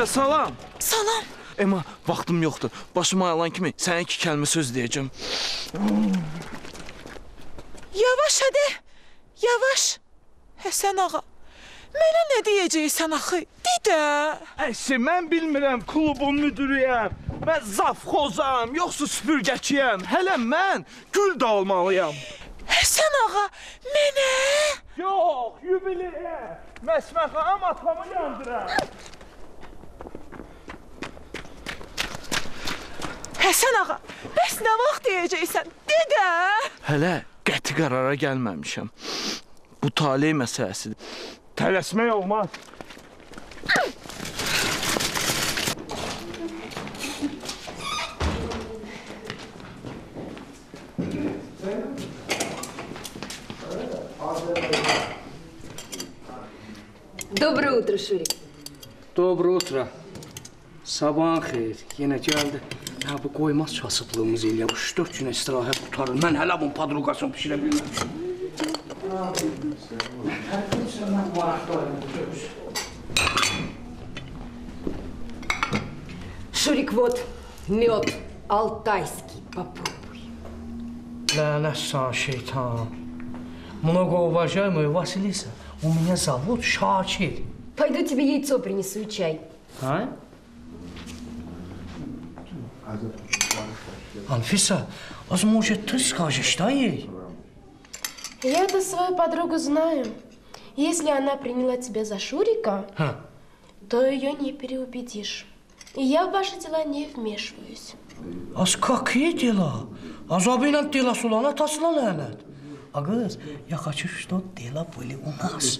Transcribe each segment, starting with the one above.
Aniska, salam. Salam. Ema, vaxtım yoxdur. Başıma ayılan kimi sənə 2 kəlmə söz deyəcəm. Yavaş hadi. Yavaş. Həsən ağa. Mənə nə deyəcəksən axı? De də. Əşi, mən bilmirəm, klubun müdürüyəm. Mən zavxozam, yoxsa süpürgəçiyəm. Hələ mən gül də almalıyam. Həsən ağa, mənə? Yox, yubileyə. Məsmə xanım atamı yandırar. Həsən ağa, bəs nə vaxt deyəcəksən? De də. Hələ qəti qərara gəlməmişəm. Bu taley məsələsidir. Tələsmək olmaz. Доброе утро, Шурик. Доброе утro. Sabahın xeyir. Yenə gəldi. Ha, bu qoymaz kasıblığımız ilə 3-4 günə istirahət tutarır. Mən hələ bunun padruqasını pişirə bilməmişim. Шурик, вот мед алтайский. Попробуй. Lənət sən şeytan. Много уважаемая Василиса, у меня зовут Шакир. Пойду тебе яйцо принесу и чай. А? Анфиса, может, ты скажешь, да ей? Я-то свою подругу знаю. Если она приняла тебя за Шурика, то ее не переубедишь. И я в ваши дела не вмешиваюсь. А с какие дела? Азабıyla dela sulana tasla lənət. A qız, я хочу, что дела были у нас.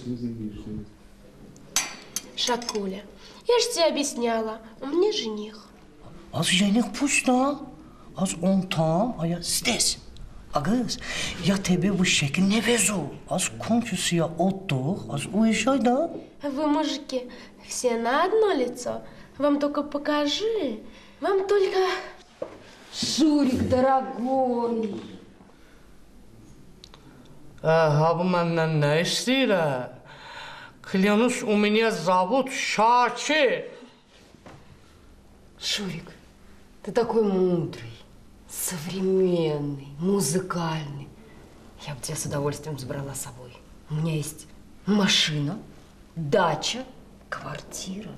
Шакуля, я же тебе объясняла, у меня жених. Az жених пусть да, az он там, а я здесь. А qız, я тебе в шекil не везу. Az кончуся отдых, az уезжай, да? Вы, мужики, все на одно лицо. Вам только покажи. Вам только... Шурик, дорогой. Ha, bu məndən nə istəyir? Клянусь, у меня зовут Шакир. Шурик, ты такой мудрый, современный, музыкальный. Я бы тебя с удовольствием забрала с собой. У меня есть машина, дача, квартира.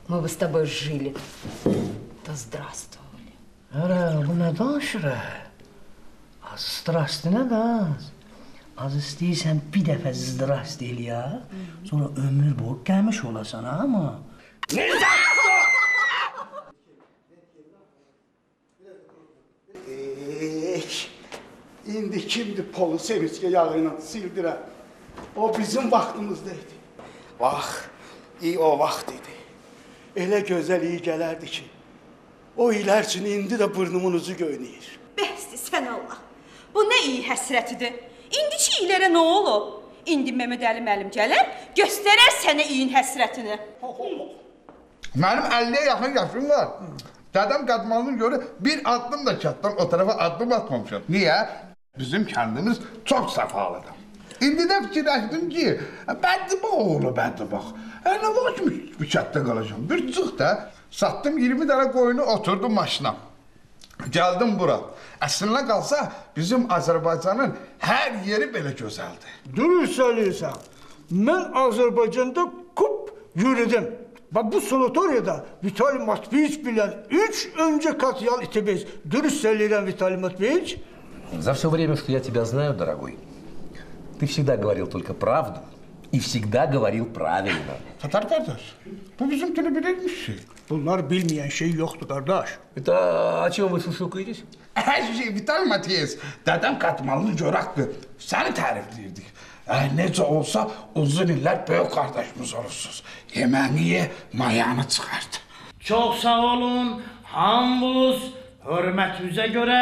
Мы бы с тобой жили. Да здравствовали. Bu nə danışır? Az strast nə daz? Az istəyirsən bir dəfə zdrast eləyə, sonra ömür boyu gəlmiş olasan, ama. İndi kimdir polu seviçkə yağıyla sildirə? O bizim vaxtımızdaydı. İyi o vaxt idi. Elə gözəl iyi gələrdi ki, o ilər üçün indi də burnumun ucu göynəyir. Bəsdir sən Allah. Bu nə iyi həsrətidir. İndiki iyilərə nə olub? İndi Mehmet Əli müəllim gələr, göstərər sənə iyin həsrətini. Mənim 50'ye yaxın yaşım var. Dədəm qadmanını görə bir addım da kətdən o tarafa addım atmamışam. Niyə? Bizim kəndimiz çox səfalıdır. İndi də fikirləşdim ki, bədbax oğlu bədbax. Nə vaxt bir kətdə qalacam? Bir çıx da, satdım 20 dənə qoyunu, oturdum maşına. Gəldim bura. Əslində qalsa, bizim Azərbaycanın hər yeri belə gözəldir. Dürüst söylüyorsan. Ben Azerbaycan'da kup yürüdüm. Bak bu sanatoriyada Vitali Matveich bilen 3 önce Katyal İtebez. Dürüst söyleyen Vitali Matveich. За все время, что я тебя знаю, дорогой, ты всегда говорил только правду и всегда говорил правильно. Tatar qardaş, bu bizim dili bilirmiş şey. Bunlar bilmeyen şey yoktu kardeş. Это о чем вы шушукаетесь? Hər şey Vital Matiyes, dədəm qatmalını görəkdir. Səni tərifləyirdik. Necə olsa uzun illər böyük qardaşımız olursunuz. Yeməğini ye, mayanı çıxardı. Çox sağ olun, hamınız hörmətinizə görə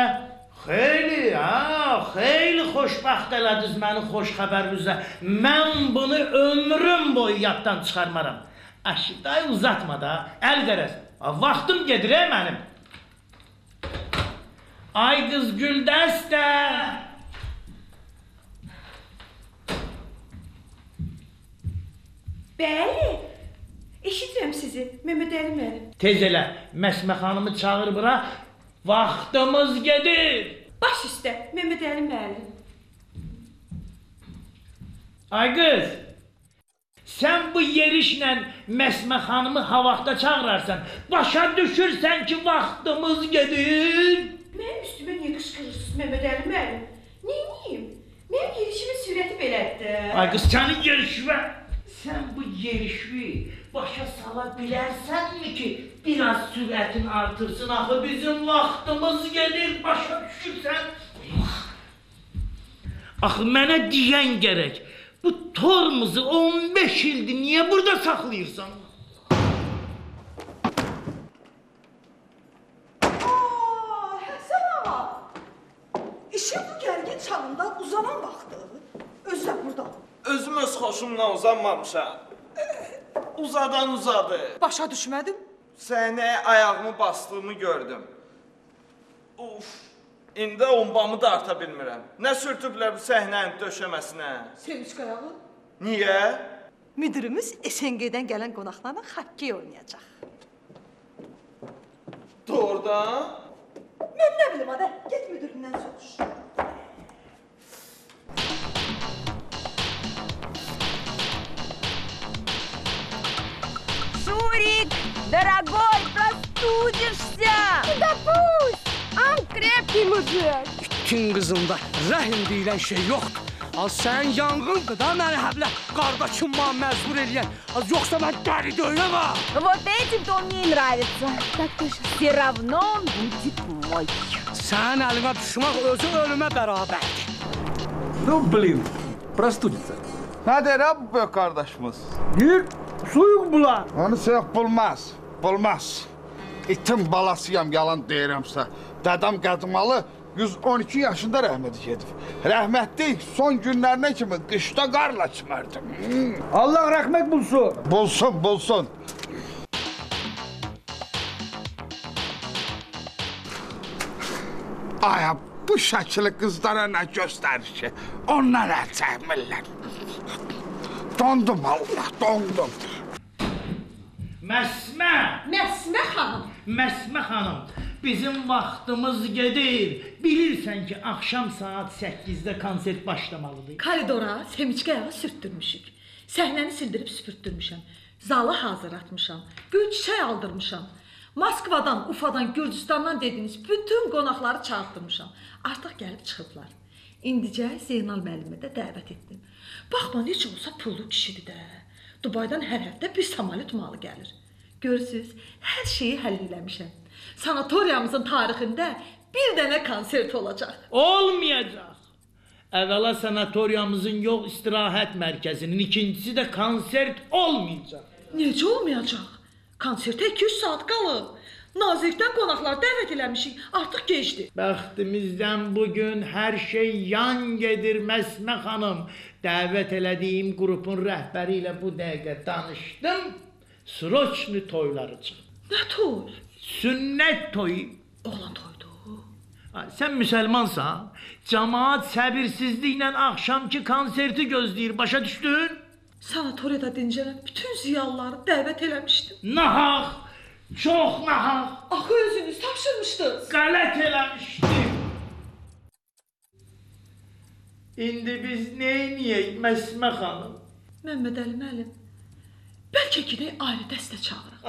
xeyli xoşbəxt elədiniz məni xoş xəbərinizə. Mən bunu ömrüm boyu yaddan çıxarmaram. Dayı uzatma da, əl qərəz. Vaxtım gedir mənim. Ay qız Güldəstə. Bəli, eşidirəm sizi. Mehmet Əli müəllim. Tez elə, Məsmə xanımı çağır bura, vaxtımız gedir. Baş üstə, Mehmet Əli müəllim. Ay qız, sən bu yerişlə Məsmə xanımı havaqda çağırarsan, başa düşürsən ki, vaxtımız gedir. Mənim üstümə niyə qışqırırsınız Mehmet Əli müəllim? Neyniyim? Mənim yerişimin sürəti belədir. Ay qız, sənin yerişvə, sən bu yerişvi başa sala bilərsənmi ki, biraz sürətin artırsın, axı bizim vaxtımız gedir, başa düşürsən. Axı mənə deyən gərək, bu tormuzu 15 ildir niyə burada saxlayırsan? Həsən ağa, işin bu gərgin çağında uzanan vaxtı, özü də burada. Özüm öz xoşumla uzanmamışam. Uzadan uzadı. Başa düşmədim. Səhnəyə ayağımı bastığımı gördüm. Uf, indi ombamı da arta bilmirəm. Nə sürtüblər bu səhnənin döşəməsinə? Sevinç qayağı. Niyə? Müdürümüz SNG-dən gələn qonaqlarla xokkey oynayacaq. Doğrudan? Mən nə bilim adə, get müdüründən soruş. Шурик, дорогой, простудишься! Да пусть! Он крепкий мужик. İtin qızında rəhm deyilən şey yoxdur. Az sən yanğındır da məni həblə qardaşımla məcbur eləyən. Az yoxsa mən dəri döyəm ha. Вот этим-то он мне и нравится. Так точно. Все равно он будет мой. Sən əlimə düşmək özü ölümə bərabərdir. Ну, блин, простудится. Nə deyir ha bu böyük qardaşımız? Deyir, suyuq bula. Onu sıyıq bulmaz, bulmaz. İtin balasıyam, yalan deyirəmsə. Dədəm qədmalı 112 yaşında rəhmət gedib. Rəhmətli son günlərinə kimi qışda qarla çimərdim. Allah rəhmət bulsun. Bulsun, bulsun. Aya, bu şəkili qızlara nə göstərir ki? Onlar əl çəkmirlər. Dondum Allah, dondum. Məsmə! Məsmə xanım. Məsmə xanım, bizim vaxtımız gedir. Bilirsən ki, axşam saat 8-də konsert başlamalıdır. Koridora semiçkə yağı sürtdürmüşük. Səhnəni sildirib süpürtdürmüşəm. Zalı hazırlatmışam. Gül çiçək aldırmışam. Moskvadan, Ufadan, Gürcüstandan dediyiniz bütün qonaqları çağırtdırmışam. Artıq gəlib çıxıblar. İndicə Zeynal müəllimi də dəvət etdim. Baxma, necə olsa pullu kişidir də. Dubaydan hər həftə bir samolyot malı gəlir. Görürsüz, hər şeyi həll eləmişəm. Sanatoriyamızın tarixində bir dənə konsert olacaq. Olmayacaq. Əvvəla sanatoriyamızın yox, istirahət mərkəzinin, ikincisi də konsert olmayacaq. Necə olmayacaq? Konsertə 200 saat qalıb. Nazirlikdən qonaqlar dəvət eləmişik, artıq gecdir. Bəxtimizdən bugün hər şey yan gedir Məsmə xanım. Dəvət elədiyim qrupun rəhbəri ilə bu dəqiqə danışdım. Sroçni toyları çıxdı. Nə toy? Sünnət toyu. Oğlan toydu. Sən müsəlmansan, cəmaat səbirsizliklə axşamki konserti gözləyir, başa düşdün? Sanatoriyada dincələn bütün ziyalıları dəvət eləmişdim. Nahaq, çox nahaq. Axı özünüz tapşırmışdınız. Qələt eləmişdim. İndi biz neyniyək Məsmə xanım? Məhəmməd Əli müəllim, bəlkə gedək ayrı dəstə çağıraq.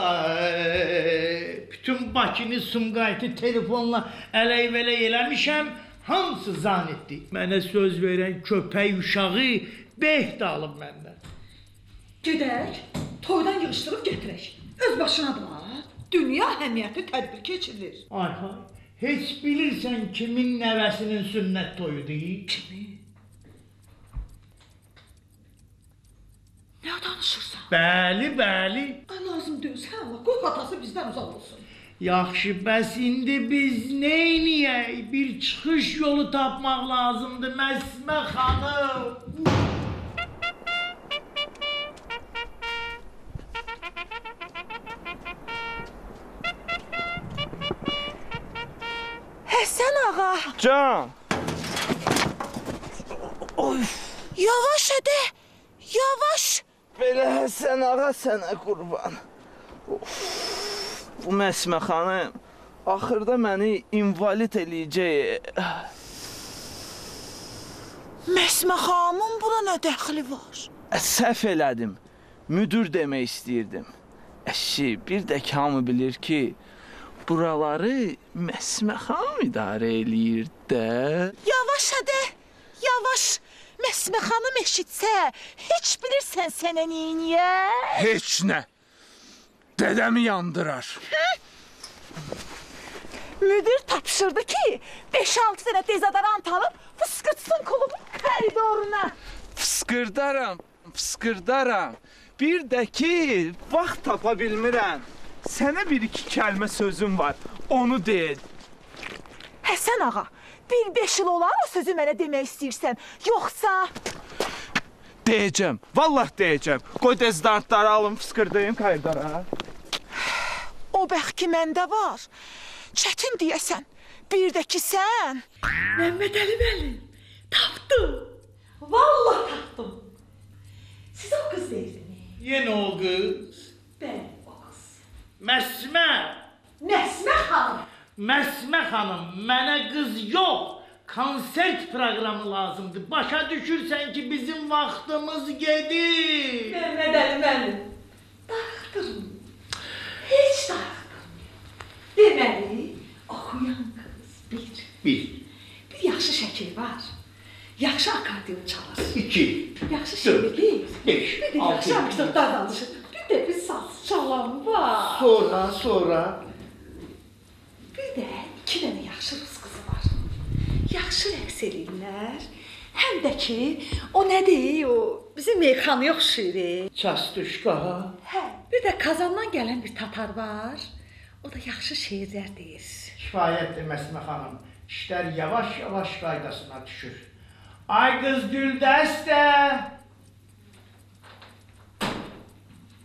Bütün Bakını, Sumqayıtı telefonla ələk-vələk eləmişəm, hamısı zanetdi. Mənə söz verən köpək uşağı beh də alıb məndən. Gedək, toydan yığışdırıb gətirək. Öz başına da dünya əhəmiyyətli tədbir keçirilir. Ay hay, heç bilirsən kimin nəvəsinin sünnət toyudur? Kimi? Nə danışırsan? Bəli, bəli. Lazım deyil, sən Allah, qoy atası bizdən uzaq olsun. Yaxşı, bəs indi biz neyniyək? Bir çıxış yolu tapmaq lazımdır Məsmə xanım. Həsən ağa, Can. yavaş ədə, yavaş. Belə Həsən ağa sənə qurban. Bu Məsmə xanım axırda məni invalid eləyəcək. Məsmə xanımın buna nə dəxli var? Səhv elədim. Müdür demək istəyirdim. Əşi, bir də ki hamı bilir ki, buraları Məsmə xanım idarə eləyir də. Yavaş hadi, yavaş. Məsmə xanım eşitsə, heç bilirsən sənə neyniyər? Heç nə. Dədəmi yandırar. Müdür tapşırdı ki, 5-6 dənə dezodorant alıb fıskırtsın klubun koridoruna. Fıskırdaram. Bir də ki, vaxt tapa bilmirəm. Sənə bir-iki kəlmə sözüm var, onu deyil. Həsən ağa, bir 5 il olar o sözü mənə demək istəyirsən, yoxsa... Deyəcəm, vallah deyəcəm. Qoy dezodorantları alım, fıskırdayım koridora. O bəxt ki məndə var. Çətin deyəsən, bir də ki sən... Məhəmməd Əli müəllim, tapdım. Vallah tapdım. Siz o qız deyirsiniz. Yenə o qız. Bəli, o qız. Məsmə. Məsmə xanım. Məsmə xanım, mənə qız yox. Konsert proqramı lazımdır. Başa düşürsən ki, bizim vaxtımız gedir. Məhəmməd Əli müəllim, darıxdırın. Heç darıxdırın. Deməli, oxuyan qız bir, yaxşı şəkil var, yaxşı akordeon çalır, 2, yaxşı şəkil, 5, bir də yaxşı aktyorlar danışır, bir də bir saz çalan var. Sonra, bir də 2 dənə yaxşı rus qızı var, yaxşı rəqs edirlər, həm də ki, o nədir, o bizim meyxanaya oxşayır. Çastuşka. Hə, bir də Kazandan gələn bir tatar var. O da yaxşı şeirlər deyir. Kifayətdir Məsmə xanım. İşlər yavaş-yavaş qaydasına düşür. Ay qız Güldəstə.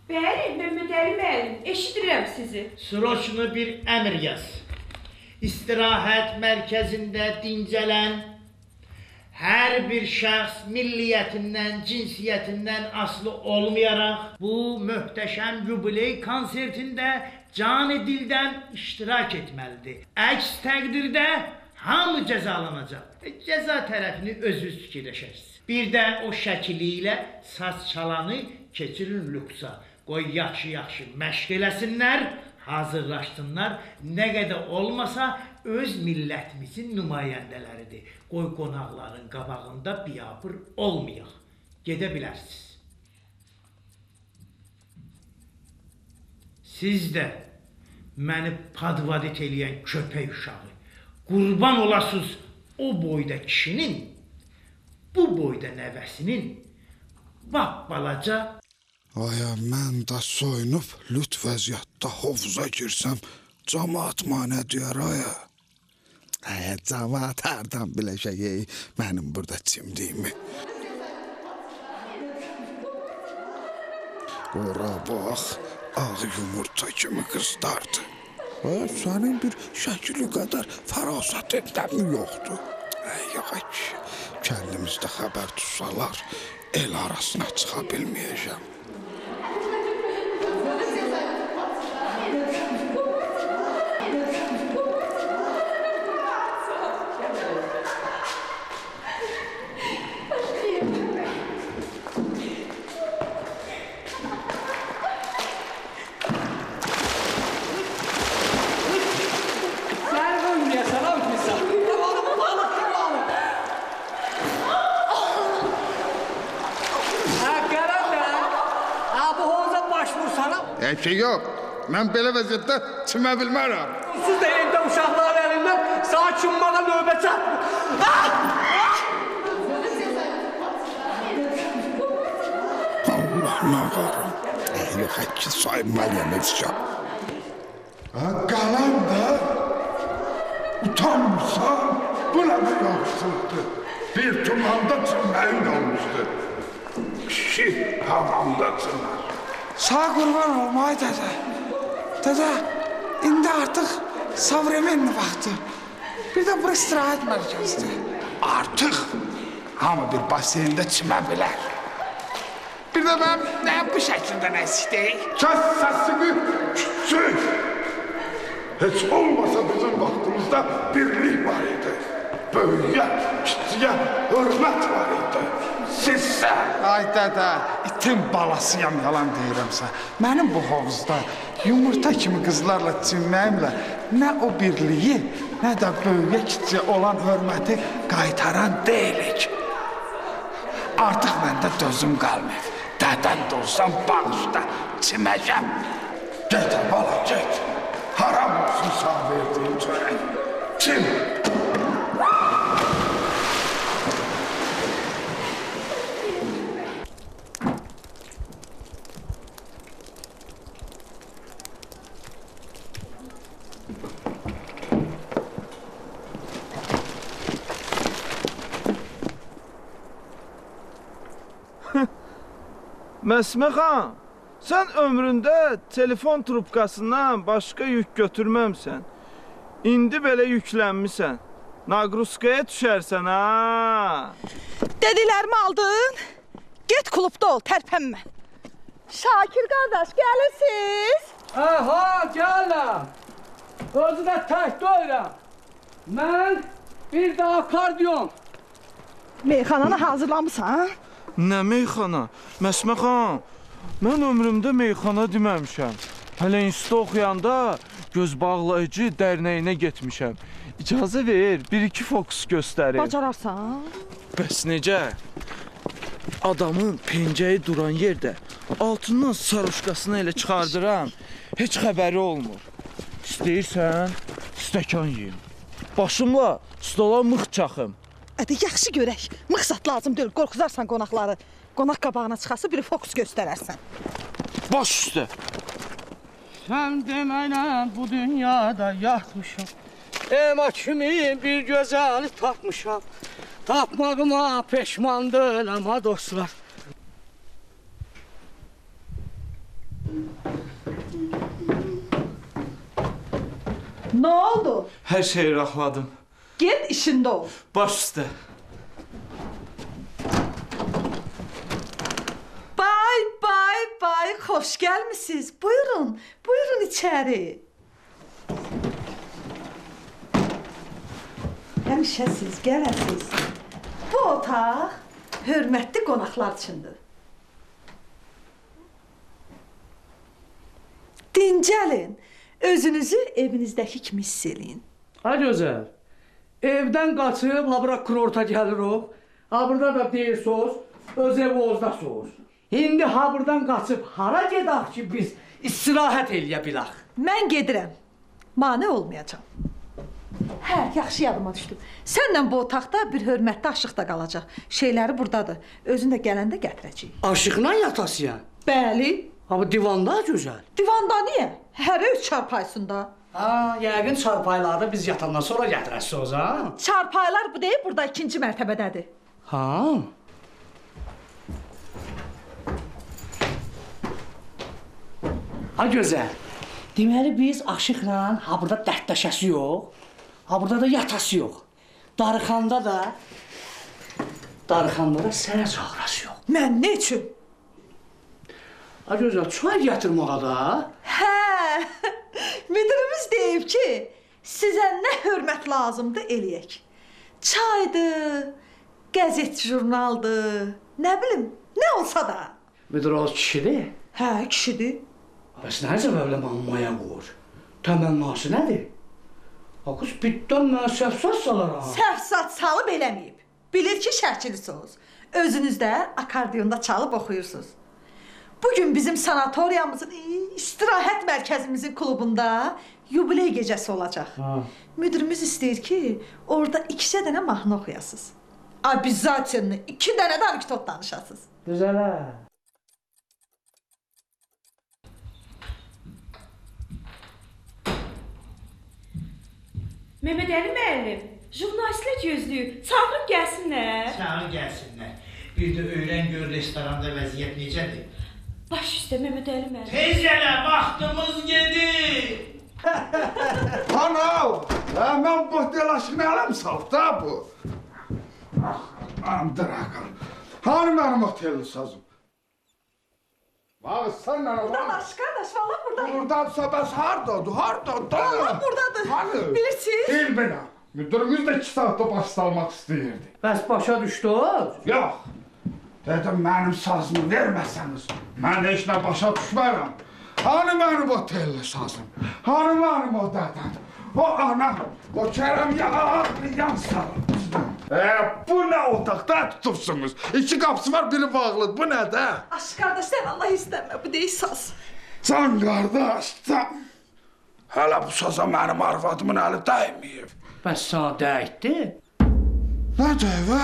Bəli, Məhəmməd Əli müəllim, eşidirəm sizi. Sroçnu bir əmr yaz. İstirahət mərkəzində dincələn hər bir şəxs milliyyətindən, cinsiyyətindən asılı olmayaraq bu möhtəşəm yubiley konsertində canı dildən iştirak etməlidir. Əks təqdirdə hamı cəzalanacaq. Cəza tərəfini özünüz fikirləşərsiniz. Bir də o şəkili ilə saz çalanı keçirin lüksa. Qoy yaxşı-yaxşı məşq eləsinlər, hazırlaşsınlar. Nə qədər olmasa öz millətimizin nümayəndələridir. Qoy qonaqların qabağında biabır olmayaq. Gedə bilərsiniz. Siz də məni padvadit eləyən köpək uşağı, qurban olasınız o boyda kişinin, bu boyda nəvəsinin, bap balaca... Aya, mən də soyunub lüt vəziyyətdə hovuza girsəm, cəmaat mənə deyər, aya. Cəmaat hərdən biləcək mənim burada çimdiyimi. Ora bax, ağ yumurta kimi qızdardı. Sənin bir şəkili qədər fərasətindən mi yoxdur? Yavaş, kəndimizdə xəbər tutsalar, el arasına çıxa bilməyəcəm. Ki yox, mən belə vəziyyətdə çimə bilmərəm. Siz də evdə uşaqların əlindən sağ çınmağa növbə çatmır. Allah nağarım. Yox, ki saymalıyam Özcan. Qalan da utanmırsan, bu nə bir yaxşılıqdır. Bir tumanda çimməyin olmuşdur. Kişi hamamda çimər. Sağ qurban olmay dədə. Dədə, indi artıq savremenli vaxtı. Bir də bu istirahət mərkəzidir. Artıq hamı bir baseyndə çimə bilər. Bir Bir də mənim bu şəkildə nə istəyik? Kəs səsini, küçük! Heç olmasa bizim vaxtımızda birlik var idi. Böyüyə, kiçiyə hörmət var idi. Sizsə... Ay dədə, itin balasıyam, yalan deyirəmsə. Mənim bu hovuzda yumurta kimi qızlarla çinməyimlə nə o birliyi, nə də böyüyə kiçiyə olan hörməti qaytaran deyilik. Artıq məndə dözüm qalmır. Dədən də olsam bağışda çiməcəm. Get, bala, get. Haram olsun sağ verdiğim çörək. Çim. Məsmə xan, sən ömründə telefon trubkasından başqa yük götürməmsən. İndi belə yüklənmisən. Naqruskaya düşərsən, ha? Dediklərimi aldın? Get klubda ol, tərpənmə. Şakir qardaş, gəlirsiniz? Aha, gələm. Özü də tək doyuram. Mən bir də akordion. Meyxananı hazırlamısan? Nə meyxana? Məsmə xan, mən ömrümdə meyxana deməmişəm. Hələ institutda oxuyanda göz bağlayıcı dərnəyinə getmişəm. İcazə ver, bir-iki fokus göstərim. Bacararsan? Bəs necə? Adamın pencəyi duran yerdə altından sarışqasını elə çıxardıram. Heç xəbəri olmur. İstəyirsən, stəkan yeyim. Başımla stola mıx çaxım. Ədə, yaxşı görək. Mıxsat lazım deyil, qorxuzarsan qonaqları. Qonaq qabağına çıxası bir fokus göstərərsən. Baş üstə. Sən deməklə bu dünyada yatmışam. Ema kimi bir gözəli tapmışam. Tapmağıma peşman deyiləm, ha dostlar. Nə oldu? Hər şeyi raxladım. Get işində ol. Baş üstə. Bay, xoş gəlmisiniz. Buyurun, buyurun içəri. Həmişə siz gələsiniz. Bu otaq hörmətli qonaqlar üçündür. Dincəlin, özünüzü evinizdəki kimi hiss eləyin. Ha gözəl. Evdən qaçıb, ha bura kurorta gəlir o. Ha burada da deyirsiniz, öz ev ozdasınız. İndi ha buradan qaçıb, hara gedək ki biz istirahət eləyə bilək. Mən gedirəm, mane olmayacam. Hə, yaxşı yadıma düşdü. Sənlə bu otaqda bir hörmətli aşıq da qalacaq. Şeyləri buradadır, özün də gələndə gətirəcəyik. Aşıqla yatasıyan? Bəli. Ha bu divanda gözəl. Divanda niyə? Hərə öz çarpaysında. Ha, yəqin çarpaylarda biz yatandan sonra gətirəsiniz, ha? Çarpaylar bu deyil, burada ikinci mərtəbədədir. Ha? Ha gözəl. Deməli biz aşıqla ha burada dərdləşəsi yox, ha burada da yatası yox. Darıxanda da sənə çağırası yox. Mən nə üçün? Ha gözəl, çay gətirməyə da. Hə, müdürümüz deyib ki, sizə nə hörmət lazımdır eləyək. Çaydır, qəzet jurnaldır, nə bilim, nə olsa da. Müdür o kişidir? Hə, kişidir. Bəs nə səbəblə mənə maya qoyur? Təmənması nədir? Ha qız bitdən mənə səhv-sat salar ha. Səhv-sat salıb eləməyib. Bilir ki, şərkilisiniz. Özünüz də akordiyonda çalıb oxuyursunuz. Bugün bizim sanatoriyamızın, istirahət mərkəzimizin klubunda yubiley gecəsi olacaq. Müdürümüz istəyir ki, orada 2 dənə mahnı oxuyasınız. Обязательно 2 dənə də anekdot danışasınız. Gözəl hə. Mehmet Ali müəllim, jurnalistlər gözləyir. Çağırın gəlsinlər. Çağırın gəlsinlər. Bir də öyrən gör restoranda vəziyyət necədir? Baş üstə Mehmet Ali müəllim. Tez gələ, vaxtımız gedir. Ana, mən bu telaşını ələm salıb da bu. Aman draqam, hani mənim otelli sazım? Bax, sən nə Burada var? baş qardaş, valla buradayım. Buradansa bəs hardadır, hardadır? Valla buradadır. Hani? Bilirsiniz? Bil bina. Müdürümüz də 2 saatda baş salmaq istəyirdi. Bəs başa düşdünüz? Yox. Dedim, mənim sazımı verməsəniz, mən heç nə başa düşmərəm. Hani mənim o telli sazım? Hani mənim o dədəm? O ana, o Kərəm yan salır. Bu nə otaqda tutubsunuz? 2 qapısı var, biri bağlıdır. Bu nədir? Aş qardaş, sən Allah istəmə, bu deyil saz. Can qardaş, can. Hələ bu saza mənim arvadımın əli dəyməyib. Bəs sana dəydi? Nə deyvə?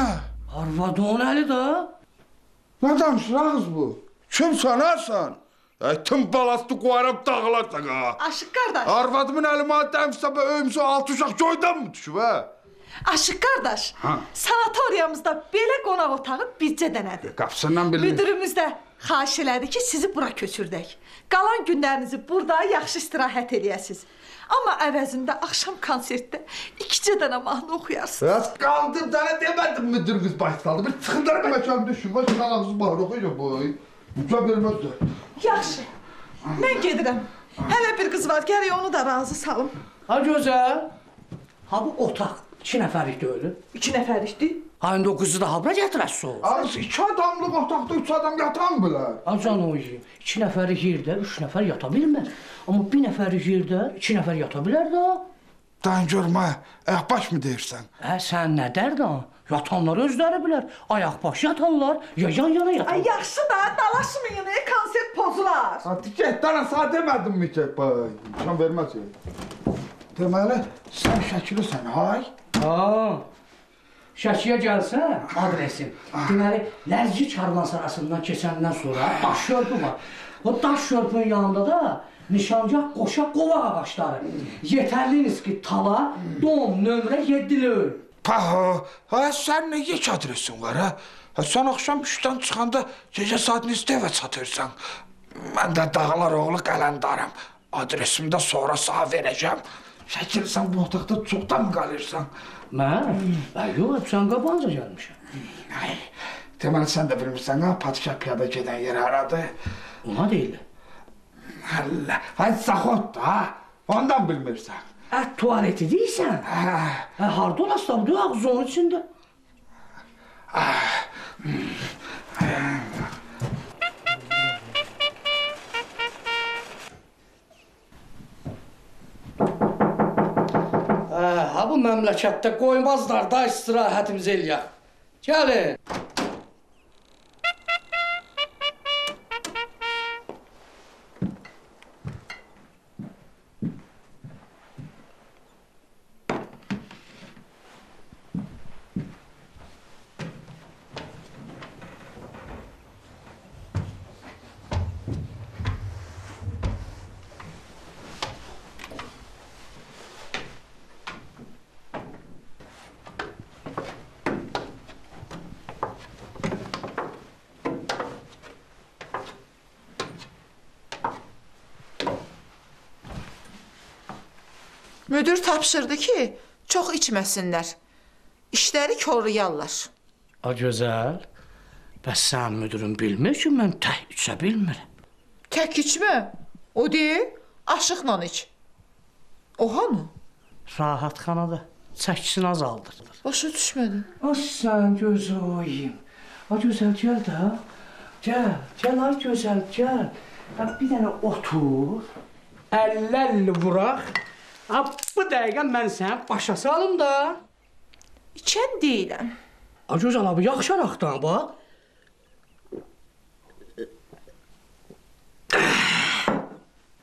Arvadın əli də. Nə danışırağız bu? Kim sanarsan? Tüm balastı qoyarım dağılacaq ha. Aşıq qardaş. Arvadımın əlimə dəmsə və öyümsə 6 uşaq göydən mi düşüb hə? Aşıq qardaş, sanatoriyamızda belə qonaq otağı bircə dənədir. Qapısından bilir. Müdürümüz də xahiş elədi ki, sizi bura köçürdək. Qalan günlərinizi burada yaxşı istirahət eləyəsiniz. Amma əvəzində axşam konsertdə 2 dənə mahnı oxuyarsınız. Bəs qaldım sənə demədim müdürümüz baş saldı. Bir çıxındır məkan düşün. Baş ağzı bağır oxuyacaq boy. Mütlə bilməzdir. Yaxşı, mən gedirəm. Hələ bir qız var, gərək onu da razı salım. Ha gözəl. Ha bu otaq 2 nəfərlik deyil. 2 nəfərlikdir. Ha indi o qızı da habra gətirəsiz. Az 2 adamlıq otaqda 3 adam yatan bilər. Acan o yiyim. 2 nəfərlik yerdə 3 nəfər yata bilmir. Amma 1 nəfərlik yerdə 2 nəfər yata bilər də. Dan görmə, baş mı deyirsən? Sən nə dərdən? Yatanlar özləri bilər. Ayaq baş yatanlar, ya yan-yana Ay yatanlar. yaxşı da, dalaşmayın, konsert pozular. Hadi get, dana sağ demədim mi ki? Bay, imkan verməz. Deməli, sən şəkilisən, hay? Ha. Şəkiyə gəlsən, adresim. Deməli, Ləzgi karvansarasından keçəndən sonra daş şörpü var. O daş şörpünün yanında da nişancaq qoşa qovaq ağaçları. Yetərli riski tala, dom, nömrə 7'li. Paho, sən nə geç adresin var ha? Sən axşam 3-dən çıxanda gecə saat neçədə evə çatırsan? Mən də Dağlar oğlu Qələndaram. Adresimi də sonra sağ verəcəm. Şəkil sən bu otaqda çoxdan mı qalırsan? Mən? Yox, sən qabanca gəlmişəm. Deməli sən də bilmirsən ha, padişah piyada gedən yer haradır? Ona deyil. Hay Zaxod da, ondan bilmirsən. Tualeti deyirsən? Harda olasın? Dur, ağzı onun içində. Ha bu məmləkətdə qoymazlar da istirahətimizi eləyək. Gəlin. Müdür tapşırdı ki, çox içməsinlər. İşləri korlayarlar. A gözəl. Bəs sən müdürün bilmir ki, mən tək içə bilmirəm. Tək içmə. O deyil, aşıqla iç. O hanı? Rahatxanada çəkisini azaldırlar. Başa düşmədim. Sən gözəyim. A gözəl gəl də. Gəl ay gözəl gəl. Bir dənə otur. Əlləl vuraq. Bu dəqiqə mən səni başa salım da. İçən deyiləm. A gözəl abi yaxşı araqdan bax.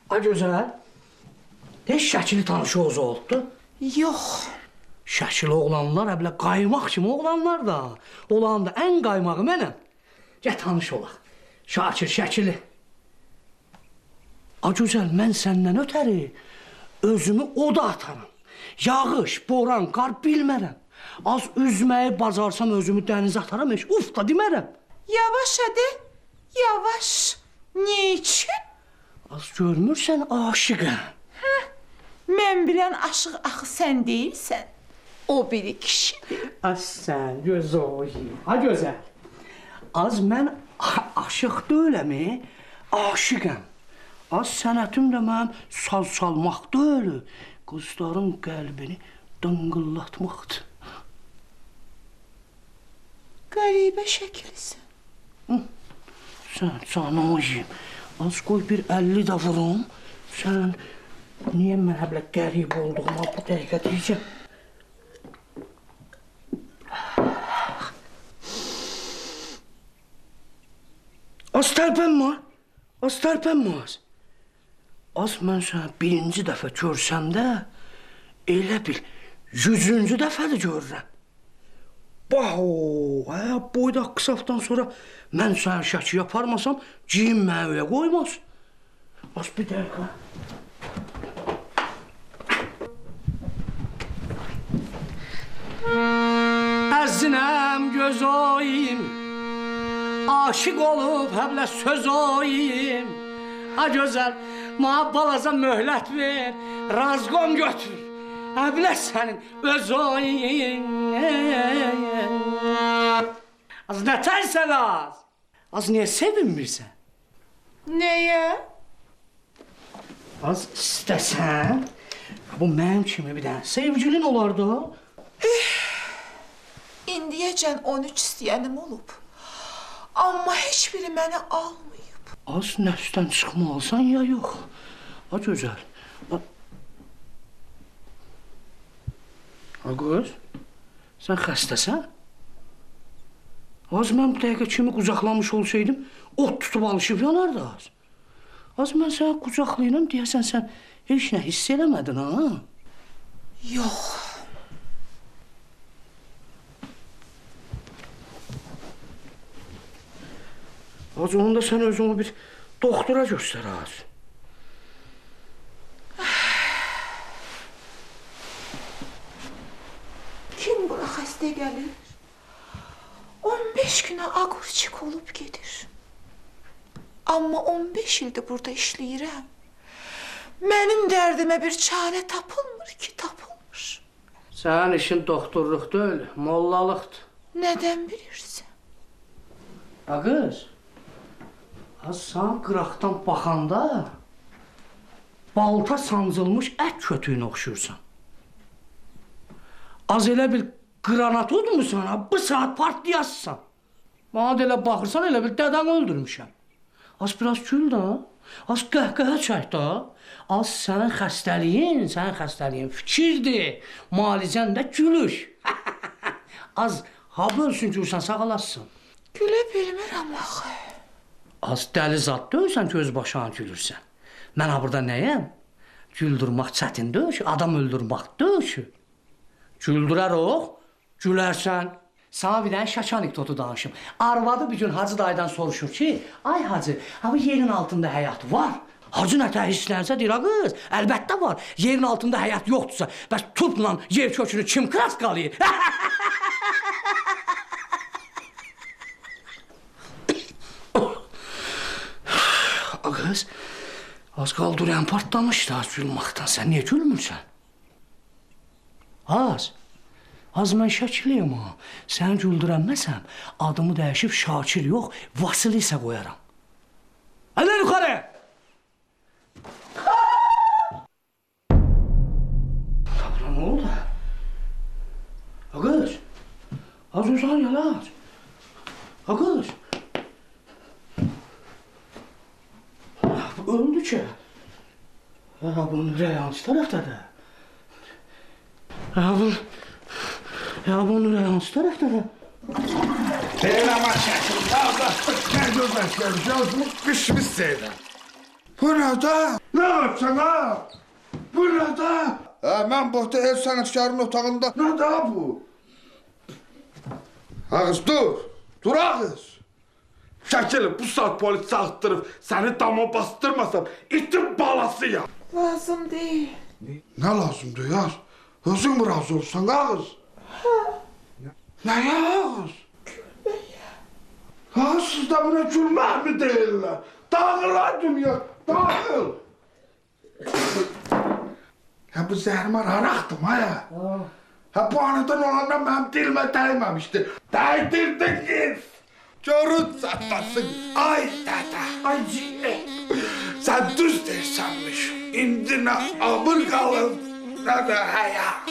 A gözəl. Heç şəkili tanışığınız oldu? Yox. Şəkili oğlanlar əblə qaymaq kimi oğlanlar da. Olan da ən qaymağı mənəm. Gəl tanış olaq. Şakir şəkili. A gözəl, mən səndən ötəri özümü oda atarım. Yağış, boran, qar bilmərəm. Az üzməyi bacarsam özümü dənizə ataram, heç uf da demərəm. Yavaş hadi, yavaş. Niçin? Az görmürsən aşıqəm. Mən bilən aşıq axı sən deyilsən. O biri kişidir. Sən gözəyim. Ha gözəl. Az mən aşıq deyiləm. aşiqəm. Az sənətim də mənim saz çalmaq deyil, qızların qəlbini dıngıllatmaqdır. Qəribə şəkilsən. Sən canımıyım. Az qoy bir 50 də vurum. Sən niyə mən həblə qərib olduğuma bu dəqiqə deyəcəm? Az tərpənmə. Az tərpənmə az. Az mən sənə birinci dəfə görsəmdə, elə bil 100-cü dəfədir görürəm. Baho, boyda qısafdan sonra mən sənə şəki yaparmasam, ciyim mənəyə qoymaz. Az bir dəqiqə. Əzinəm göz oyim, aşıq olub həblə söz oyim. Ha gözəl, mənə balaca möhlət ver, razqom götür. Həblə sənin öz oyun. Az nətərsən az? Az niyə sevinmirsən? Nəyə? Az istəsən, bu mənim kimi bir dənə sevgilin olar da. İndiyəcən 13 istəyənim olub. Amma heç biri məni almayıb. Az nəfsdən çıxmalısan ya yox? Ha gözəl. Ha qız, sən xəstəsən? Az mən bu dəqiqə kimi qucaqlamış olsaydım, ot tutub alışıb yanardı az. Az mən sənə qucaqlayıram, deyəsən sən heç nə hiss eləmədin, ha? Yox. Az onda sən özünü bir doktora göstər az. Kim bura xəstə gəlir? 15 günə aqurçik olub gedir. Amma 15 ildir burada işləyirəm. Mənim dərdimə bir çarə tapılmır ki, tapılmır. Sənin işin doktorluq deyil, mollalıqdır. Nədən bilirsən? Ha qız, az sən qıraqdan baxanda balta sancılmış ət kötüyünə oxşursan. Az elə bil qranat udmusan, bu saat partlayassan. Bana da elə baxırsan, elə bil dədəni öldürmüşəm. Az biraz gül da, az qəhqəhə çək da. Az sənin xəstəliyin fikirdir, malicən də gülüş. Az ha bölsün gülsən, sağalasın. Gülə bilmirəm axı. Az dəli zat deyilsən ki, öz başına gülürsən. Mən ha burada nəyəm? Güldürmək çətin deyil ki, adam öldürmək deyil ki. Güldürərik, gülərsən. Sana bir dənə şək anekdotu danışım. Arvadı bir gün Hacı dayıdan soruşur ki, ay Hacı, bu yerin altında həyat var. Hacı nətə hisslənsə deyir, qız, əlbəttə var. Yerin altında həyat yoxdursa, bəs tupla yer kökünü kim kras qalıyır? Qız, az qal duran partlamışdı az gülməkdən. Sən niyə gülmürsən? Az mən şəkiliyim ha. Sən güldürənməsəm, adımı dəyişib Şakir yox, Vasilisa qoyaram. Əllər yuxarı! Sabra, nə oldu? Qız, az uzaq yalaç. Qız. Öldü ki. Bunun ürəyi hansı tərəfdədir? Bunun ürəyi hansı tərəfdədir? Eləmə şəkil, qardaşlıq, nə gözləşlər, gözümü qışmış seydən. Bu nə da? Nə yapsan ha? Bu nə da? Mən burada el sənətkarın otağında, nə da bu? Ağız dur, dur ağız. Şəkilim, bu saat polis çağıtdırıb səni dama bastırmasam, itin balası ya. Lazım deyil. Nə lazımdır ya? Özün mü razı olsan ağız? Nəyə ağız? Gülməyə. Ha, siz də buna gülmək mi deyirlər? Dağılar dünya, dağıl. Ya bu zəhrimar araqdım ha ya. Ha bu anadan olanda mənim dilimə dəyməmişdi. Dəydirdiniz. Görün çatlasın. Ay dədə. Ay ciğer. Sen düz dersenmiş. İndi ne abır kalın, ne de haya.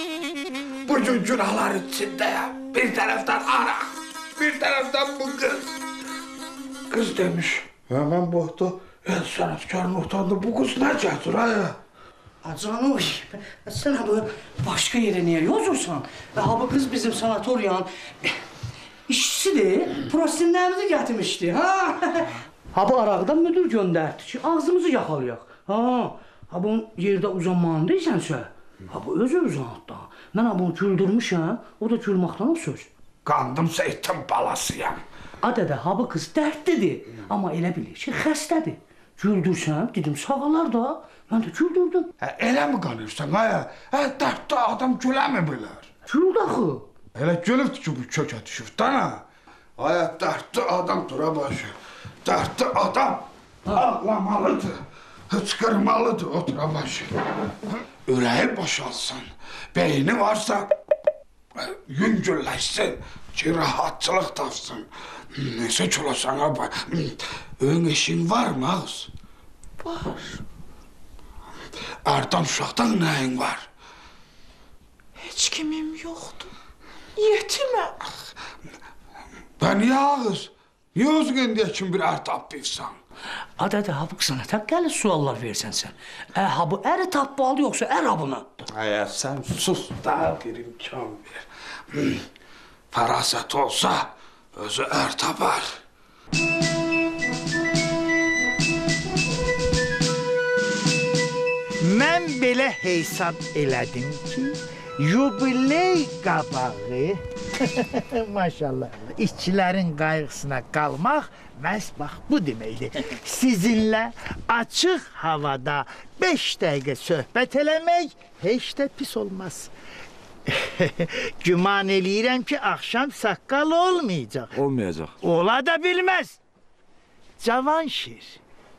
Bugün günahlar içindeyim. Bir taraftan ana, bir taraftan bu kız. Kız demiş. Hemen baktı. Sanatkarın utandı. Bu kız ne cesur ha ya? Canım, sen bu başka yere niye yozursan? Ha bu kız bizim sanatoryanın işçisidir. Prostinlerimizi getirmişti. Ha bu araqdan müdür gönderdi ki ağzımızı yakalayaq. Ha bu yerde uzanmalıysansa, bu özü uzandı. Ben bunu güldürmüşəm, o da gülməkdən o söz. Qandımsa etim balasıyam. Adədə, bu kız dərdlidir. Amma elə bilir ki, xəstədir. Güldürsəm, dedim sağalar da. Ben de güldürdüm. Elə mi qanırsan ha? Dərddə adam gülə mi bilər? Güldü axı. Elə gülübdür ki, bu kökə düşüb dana. Dərddə adam dura başı. Dərddə adam ağlamalıdır. Hıçqırmalıdır otura başı. Ürəyi boşalsın. Beyni varsa yüngülləşsin. Ki rahatçılıq tapsın. Neyse çolasan ha bak. Ön eşin var mı ağız? Var. Erdan uşaqdan nəyin var? Heç kimim yoxdur. Yetiməm. Ben niye ağız? Niye özün indiyə kimi bir ər tapıysan? Adədə, bu qızına tək gəlir suallar versən sən. Bu əri tapmalı yoxsa ər abına? Sen sus da bir imkan ver. Fərasət olsa özü ər tapar. Mən belə hesab elədim ki, yubiley qabağı, maşallah, işçilərin qayğısına qalmaq məhz bax bu deməkdir. Sizinlə açıq havada 5 dəqiqə söhbət eləmək heç də pis olmaz. Güman eləyirəm ki, axşam saqqal olmayacaq. Olmayacaq. Ola da bilməz. Cavanşir,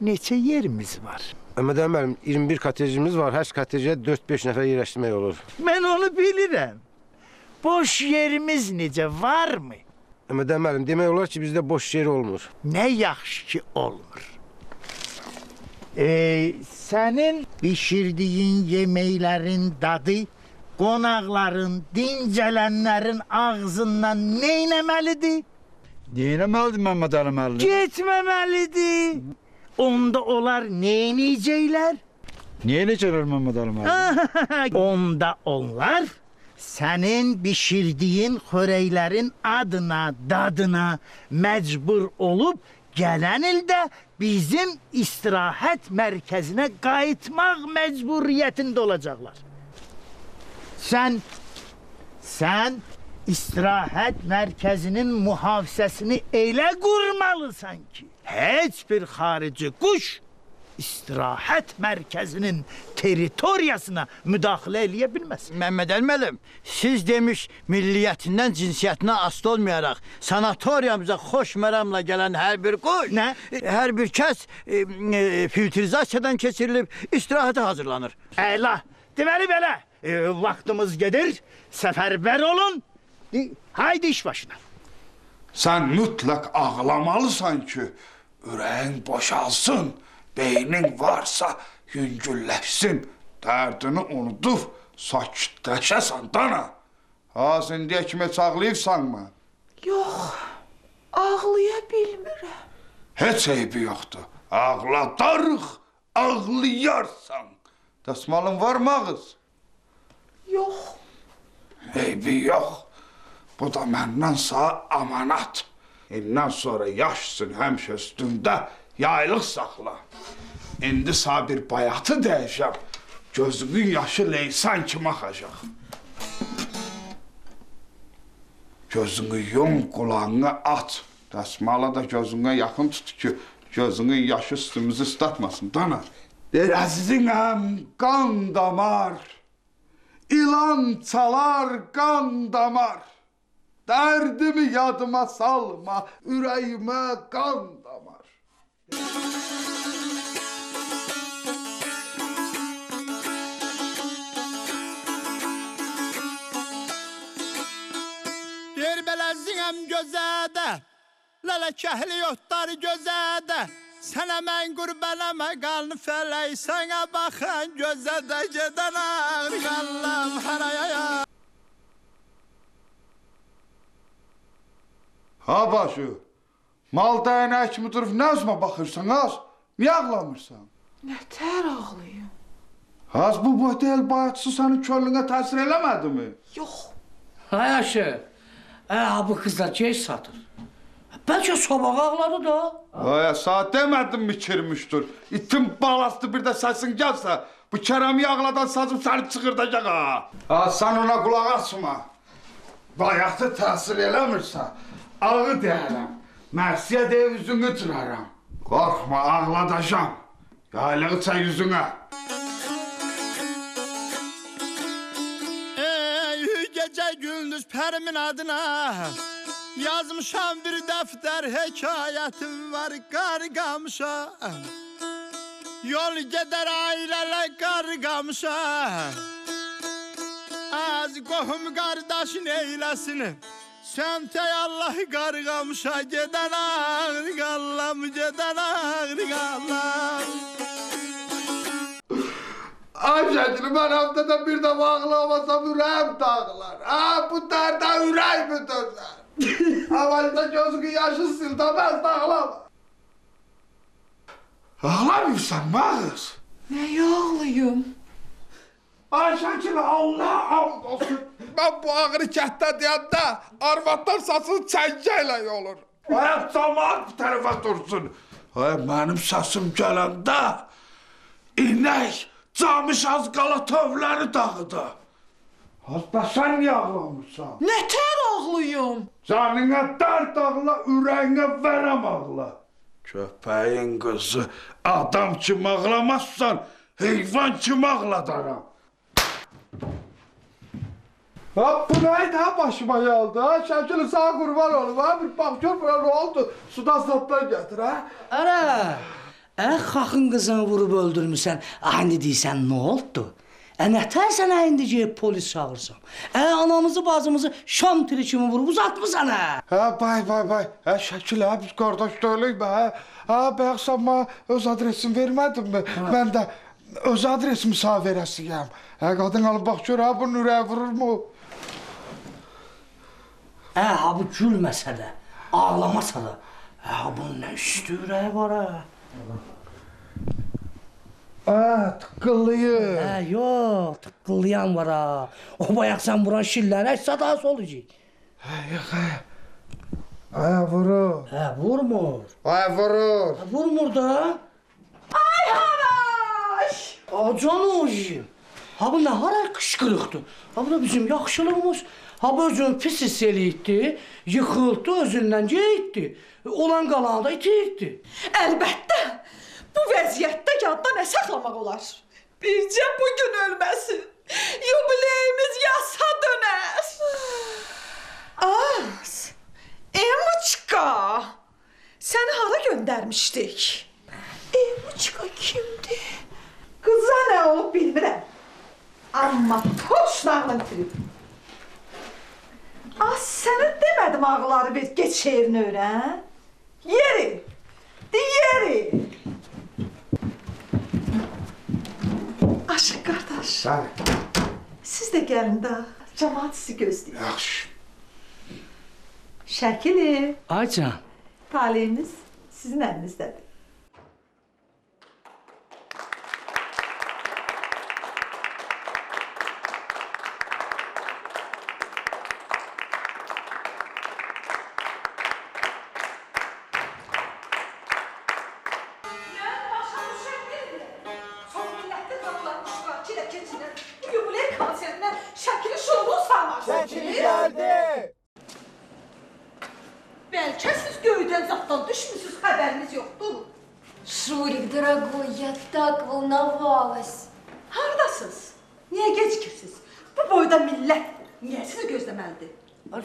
neçə yerimiz var? Mehmet Əməlim, 21 kotejimiz var. Hər kotejə 4-5 nəfər yerləşdirmək olur. Mən onu bilirəm. Boş yerimiz necə, varmı? Mehmet Əməlim, demək olar ki, bizdə boş yer olmur. Nə yaxşı ki, olmur. Sənin bişirdiyin yeməklərin dadı, qonaqların, dincələnlərin ağzından neynəməlidir? Neynəməlidir Məhəmməd Əli müəllim? Getməməlidir. Onda onlar neynəyəcəklər? Neynəyəcəklər Məhəmməd Əli müəllim? Onda onlar sənin bişirdiyin xörəklərin adına, dadına məcbur olub gələn ildə bizim istirahət mərkəzinə qayıtmaq məcburiyyətində olacaqlar. Sən istirahət mərkəzinin mühafizəsini elə qurmalısan ki, heç bir xarici quş istirahət mərkəzinin teritoriyasına müdaxilə eləyə bilməz. Məhəmməd Əli müəllim, siz demiş milliyyətindən, cinsiyyətinə asılı olmayaraq sanatoriyamıza xoş məramla gələn hər bir quş, hər bir kəs filtrizasiyadan keçirilib istirahətə hazırlanır. Əla, deməli belə, vaxtımız gedir, səfərbər olun, haydi iş başına. Sen mutlak ağlamalısan ki, ürəyin boşalsın, beynin varsa yüngülləşsin, dərdini unudub sakitləşəsən dana. Ha, sen diye kime ağlayıbsan mı? Yox, ağlaya bilmirəm. Heç eybi yoxdur. Ağladarıq, ağlayarsan. Dəsmalın var mı ağız? Yox. Eybi yox. Bu da məndən sağ amanat. İndən sonra yaşsın həmişə üstündə yaylıq saxla. İndi sağ bir bayatı dəyişəm. Gözünün yaşı leysan kimi axacaq. Gözünü yum, qulağını aç. Dəsmala da gözünə yaxın tut ki, gözünün yaşı üstümüzü ıslatmasın, dana. Əzizim, qan damar. İlan çalar, qan damar. Dərdimi yadıma salma, ürəyimə qan damar. Yer belezinem gözədə, lələkəhli yotlar gözədə, Sənə mən qurbanama qalın fələk, sənə baxan gözə də gedən ağır qallam haraya. Ha başı, mal dəyənək kimi durub nə özümə baxırsan az? Niyə ağlamırsan? Nətər ağlayım? Az bu model bayatçısı sənin könlünə təsir eləmədi mi? Yox. Hay aşı, bu kızlar geç satır. Bəlkə sobağa ağladı da. Ay, sağ demədim mi kirmişdir? İtin balastı bir də səsin gəlsə, bu kərəmi ağladan sazım səni çıxırdacaq ha. Ha, sən ona qulaq asma. Bayaqda təsir eləmirsə, ağı deyərəm. Mərsiyə deyib üzünü cıraram. Qorxma, ağladacam. Yaylığı çək yüzünə. Gecə gündüz pərimin adına yazmışam bir dəftər hekayətim var qarqamışa. Yol gedər ailələ qarqamışa. Az qohum qardaşın eyləsin. Səmtəy Allah qarqamışa gedən ağır qallam, gedən ağır qallam. Ay şəkili, mən haftada bir də ağlamasam ürəyim dağılar. Ha, bu dərdə ürək mi dözər? Havayda gözünü yaşı siltəməz dağlama. Ağlamıyorsan mağız? Nəyə ağlayım? Ay şəkili, Allah hamd olsun. Mən bu ağrı kətdə deyəndə arvadlar sasını çəngəylə olur. Ay, camaat bu tərəfə dursun. Ay, mənim səsim gələndə inək camış az qala tövləri dağıdı. Hasta sən niyə ağlamırsan? Nətər ağlayım? Canına dərd ağla, ürəyinə vərəm ağla. Köpəyin qızı, adam kimi ağlamazsan, heyvan kimi ağladaram. Ha, bu neydi ha başıma geldi ha? Şəkili sağ qurban olub ha? Bir bax gör buna ne oldu? Sudan satdan getir ha? Ara, xaxın qızını vurub öldürmüsən, indi deyirsən nə oldu? Nətər sənə indi gəlib polis çağırsam? Anamızı, bacımızı şam tiri kimi vurub uzatmısan ha? Ha, bay. Ha, Şəkil ha, biz qardaş deyilük be ha? Ha, bəyək sən mənə öz adresini vermədin mi? Mən də öz adresimi sağ verəsiyəm. Ha, qadın alıb bax gör ha, bunun ürəyi vurur mu? Ha, bu gülməsə də, ağlamasa da, bunun nə üstü ürəyi var ha? Tıqqıllıyım. Yox, tıqqıllayan var ha. O bayaq sən vuran şillərin əks sadası olacaq. Yox, vurur. Vurmur. Vurur. Vurmur da. Ay haraş! Can ojiyim. Ha bu nə haray qışqırıqdır. Ha bu da bizim yaxşılığımız. Ha bu özünü pis hiss eləyirdi, yıxıldı, özündən getdi. Olan qalanı da itirdi. Əlbəttə, bu vəziyyətdə yadda nə saxlamaq olar? Bircə bugün ölməsin, yubileyimiz yasa dönər. Az, Emuçka, səni hara göndərmişdik? Emuçka kimdir? Qıza nə olub bilmirəm, amma toşnağla itirib. Az sənə demədim ağları ver, geç şeirini öyrən. Yeri, yeri. Aşıq qardaş. Siz də gəlin də, cəmaat sizi gözləyir. Yaxşı. Şəkili. Ay can. Talihimiz sizin əlinizdədir. Bəlkə siz göydən zatdan düşmüsünüz, xəbəriniz yoxdur. Шурик, дорогой, я так волновалась. Haradasınız? Niyə gecikirsiniz? Bu boyda millət niyə sizi gözləməlidir?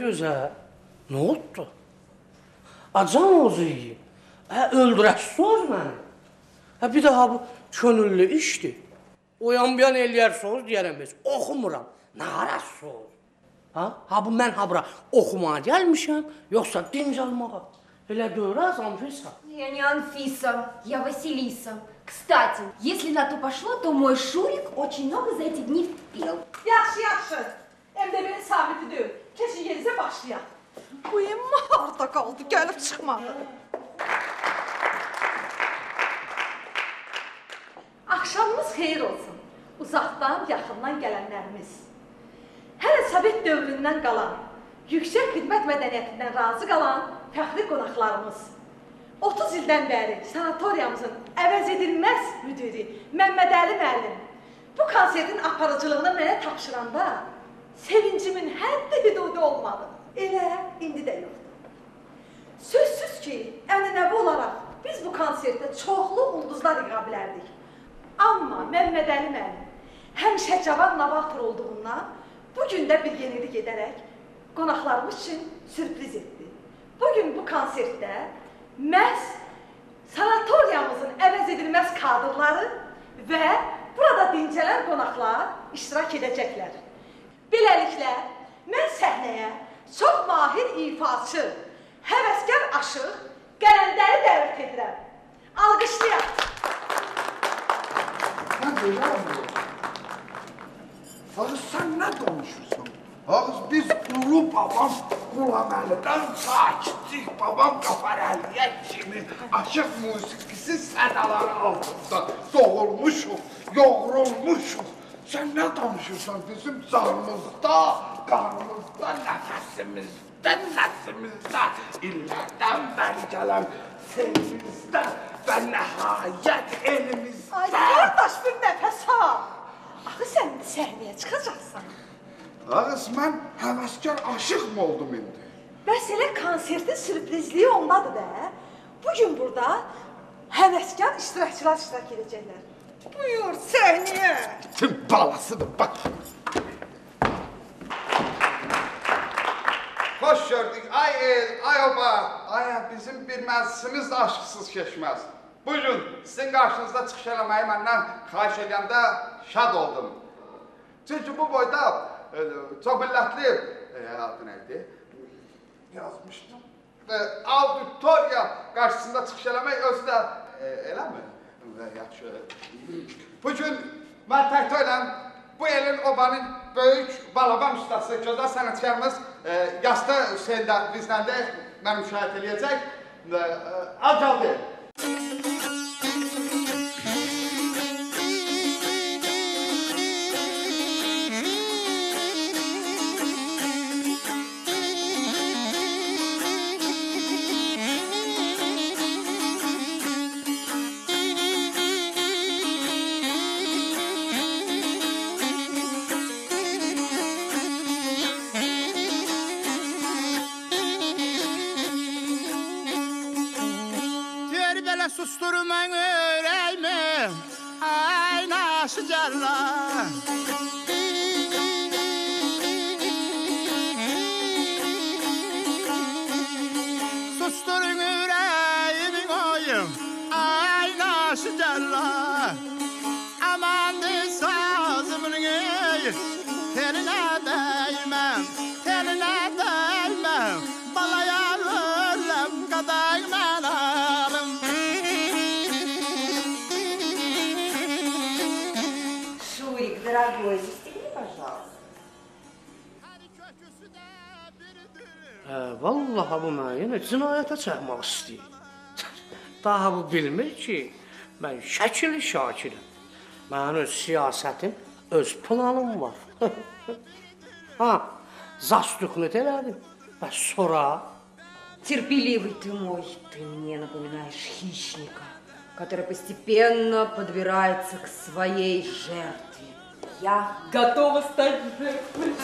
Gözəl, nə oldu? Can ojiyim. Öldürəsiniz məni. Bir daha bu könüllü işdir. Oyan-buyan eləyərsiniz deyərəm heç, oxumuram. Nə arasınız? Ha bu mən bura oxumağa gəlmişəm, yoxsa dinc almağa? Elə görəz, Anfisa. Я не Анфиса, я Василиса. Кстати, если на то пошло, то мой Шурик очень много за эти дни впел. Yaxşı, yaxşı. MDB-nin sabiti deyil. Keçin yerinizə başlayaq. Bu emma harda qaldı, gəlib çıxmadı. Axşamınız xeyir olsun. Uzaqdan, yaxından gələnlərimiz. Hələ Sovet dövründən qalan, yüksək xidmət mədəniyyətindən razı qalan fəxri qonaqlarımız. 30 ildən bəri sanatoriyamızın əvəz edilməz müdiri Məmmədəli müəllim bu konsertin aparıcılığını mənə tapşıranda sevincimin həddi-hüdudu olmadı. Elə indi də yoxdur. Sözsüz ki, ənənəvi olaraq biz bu konsertdə çoxlu ulduzlar yığa bilərdik. Amma Məmmədəli müəllim həmişə cavan novator olduğundan bugün də bir yenilik edərək qonaqlarımız üçün sürpriz etdi. Bugün bu konsertdə məhz sanatoriyamızın əvəz edilməz kadrları və burada dincələn qonaqlar iştirak edəcəklər. Beləliklə, mən səhnəyə çox mahir ifaçı, həvəskar aşıq Qələndəri dəvət edirəm. Alqışlayaq. Nə deyirəm? Ağız, sən nə danışırsan? Ağız, biz ulu babam Qulaməlidən sakitlik babam Qafar Əliyə kimi aşıq musiqisi sədaları altında doğulmuşuq, yoğrulmuşuq. Sən nə danışırsan? Bizim canımızda, qanımızda, nəfəsimizdə, nəsimizdə, illərdən bəri gələn sevimizdə və nəhayət elimizdə. Ay, qardaş, bir nəfəs al. Axı, sən səhnəyə çıxacaqsan. Ağız, mən həvəskar aşıq mı oldum indi? Bəs elə konsertin sürprizliyi ondadır da. Bugün burada həvəskar iştirakçılar iştirak edəcəklər. Buyur, səhnəyə. Tüm balasıdır, bax. Hoş gördük, ay el, ay oba. Ay, bizim bir məclisimiz də aşıqsız keçməz. Bugün sizin qarşınızda çıxış eləməyi məndən xahiş edəndə şad oldum. Çünki bu boyda çok millətli, adı neydi? Yazmışdım. Auditoriya qarşısında çıxış eləmək özü də, elə mi? Yaxşı. Bugün mən təkdə ilə bu elin obanın böyük balaban ustası, gözəl sənətkarımız Yasta Hüseyin də bizlərdə mən müşahidə eləyəcək. Al gəldi. Susturman öreymi, ay naşı cəllar. Susturun ürəyimi qoyum, ay naşı cəllar. Amandır sazımın telinə dəyməm, telinə dəyməm. Balaya öləm, qaday mən alım. Дорогой, застегни, пожалуйста. Vallahi bu mənə cinayətə çəkmək istəyir. Daha bu bilmir ki, mən şəkil şakirəm. Mənim öz siyasətim, öz planım var. Ha, zastuknut elədim və sonra... Терпеливый ты мой, ты мне напоминаешь хищника, который постепенно подбирается к своей жертве. Я готова стать жертвой.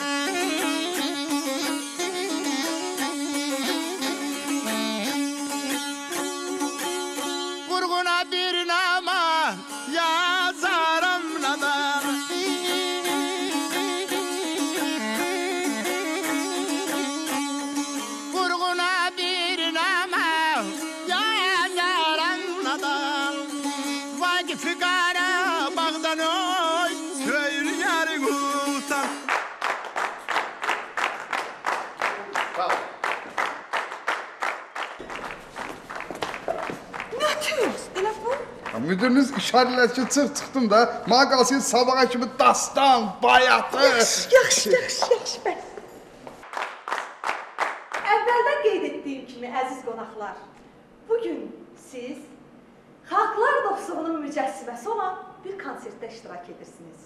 Vurguna bir nama yazarım nadar. Vurguna bir nama yazarım nadar. Vay figara Bağdan oy söyleyerek utan. Müdürünüz işarələr ki, çıxdım da, mənə qalsın sabaha kimi dastan, bayatı. Yaxşı, bəs. Əvvəldən qeyd etdiyim kimi, əziz qonaqlar, bugün siz Xalqlar Dostluğunun mücəssiməsi olan bir konsertdə iştirak edirsiniz.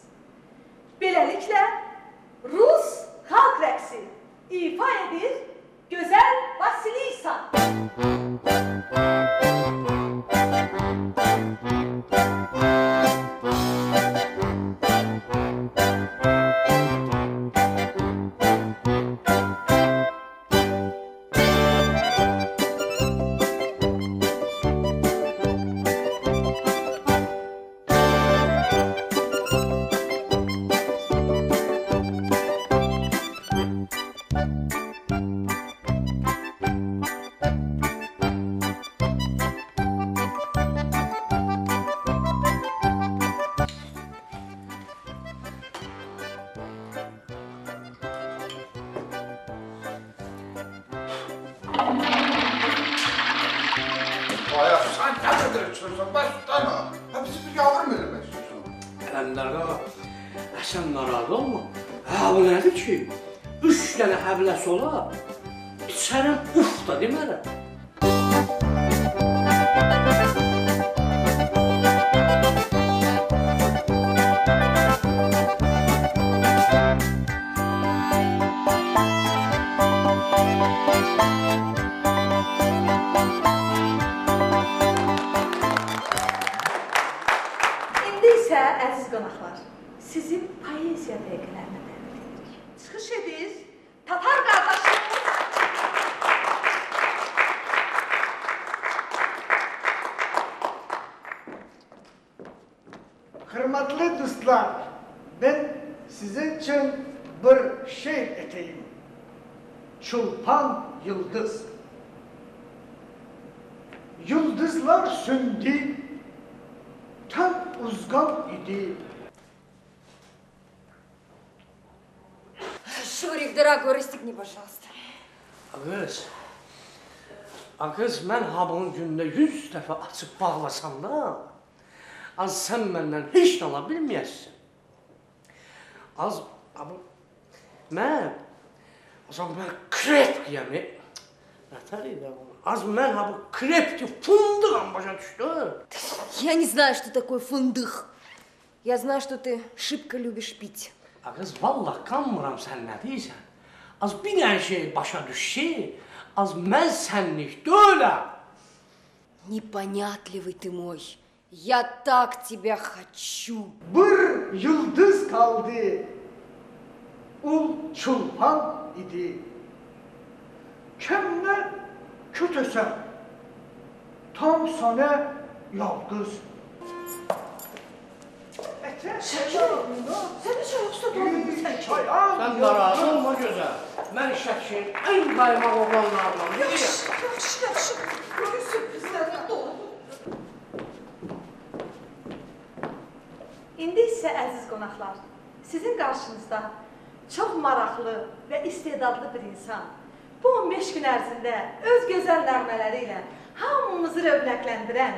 Beləliklə, Rus xalq rəqsi ifa edir Gözəl Vasilisa. Sen ne kadar içiyorsun? Ben tutarım. Ha bizi bir yavrum eləmək istiyorsun. Ələndər qaqa, sən narahat olma. Ha, bu nədir ki? 3 dənə həbləsi ola, içərim uf da demərəm. Əziz qonaqlar, sizi poeziya dəqiqələrinə dəvət edirik. Çıxış edir Tatar qardaşım. Hürmetli dostlar, ben sizin için bir şiir eteyim. Çulpan Yıldız. Yıldızlar söndü, tam uzgan idi. Шурик, дорогой, расстегни, пожалуйста. Qız, mən ha bunun gündə 100 dəfə açıb bağlasam da, az sən məndən heç nə ala bilməyəsən. Mən krepkiyəm, nətər idi onu? Az mən ha bu krepki fındıqam başa düşdü. Я не знаю, что такое фундук. Я знаю, что ты шибко любишь пить. Qız, vallah qanmıram sən nə deyirsən. Az bir dənə şey başa düş ki, az mən sənlik deyiləm. Непонятливый ты мой. Я так тебя хочу. Bir yıldız kaldı. Ul çulpan idi. Kemden kötesen. Tam sana yalnız. Səni çoxsa doğru sən çay. Sən narahat olma gözəl. Mən şəkin ən qaymaq oğlanlardan biriyəm. Yaxşı. Bugün sürprizlərlə dolu. İndi isə əziz qonaqlar, sizin qarşınızda çox maraqlı və istedadlı bir insan bu 15 gün ərzində öz gözəl nəğmələri ilə hamımızı rövnəqləndirən,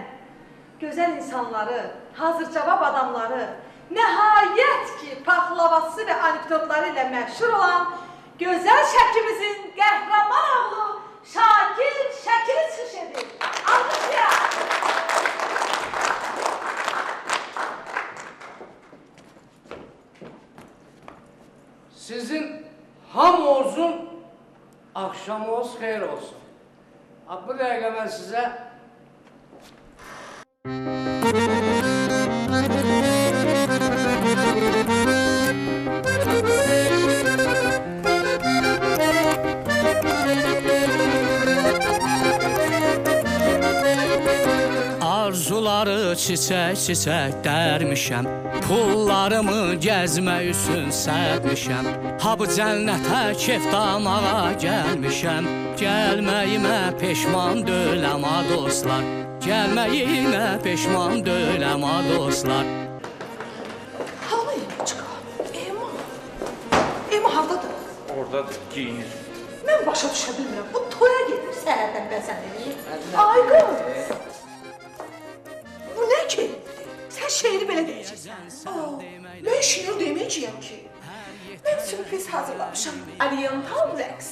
gözəl insanları, hazır cavab adamları, nəhayət ki, paxlavası və anekdotları ilə məşhur olan gözəl şəkimizin qəhrəman oğlu Şakir Şəkiri çıxış edir. Alqışlayaq! Sizin hamınızın axşamınız xeyir olsun. Bu dəqiqə mən sizə Arzuları çiçək-çiçək dərmişəm, pullarımı gəzmək üçün sərmişəm. Ha bu cənnətə kef damağa gəlmişəm, gəlməyimə peşman deyiləm ha dostlar, gəlməyimə peşman deyiləm ha dostlar. Halı Emaçka, Ema hardadır? Oradadır, giyinir. Mən başa düşə bilmirəm, bu toya gedir səhərdən bəzənir. Ay qız! Bu nə ki? Mən şiir deməyəcəyəm ki. Mən sürpriz hazırlamışam. Oriental rəqs.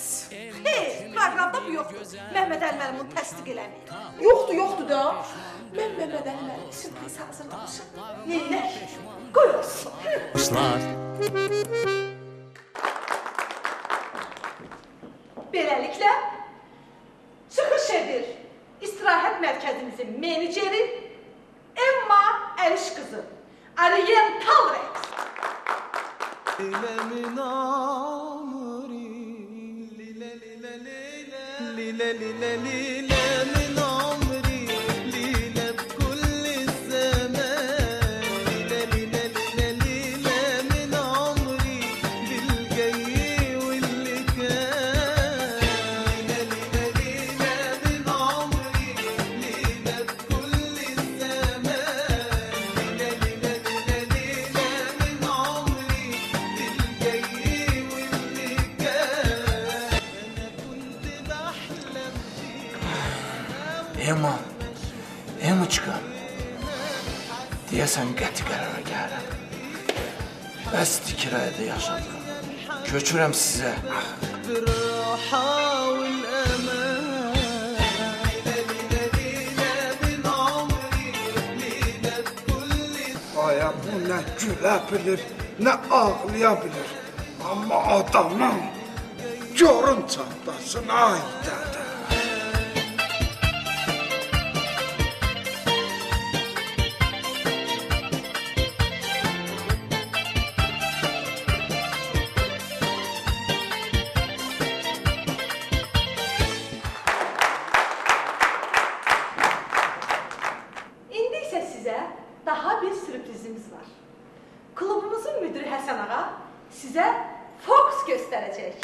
Hey, proqramda bu yoxdur. Məhməd Əli müəllim bunu təsdiq eləmir. Yoxdur da. Mən Məhməd Əli müəllim sürpriz hazırlamışam. Neynək? Qoy olsun. Beləliklə, çıxış edir istirahət mərkəzimizin meneceri Emma Əliş qızı. Oriental rəqs. Leylemin amri Lile lile lile Lile lile lile min amri Lile bkulli zaman Lile lile lile lile min amri Bilgayyi واللي كان Lile lile lile min amri Lile bkulli zaman Lile lile lile lile min amri Emoçka, deyəsən qəti qərara gəlirəm. Bəs kirayədə yaşadım. Köçürəm sizə. Aya bu nə gülə bilir, nə ağlaya bilir. Amma adamın görün çatlasın ay dədə. İndi isə sizə daha bir sürprizimiz var. Klubumuzun müdürü Həsən ağa sizə fokus göstərəcək.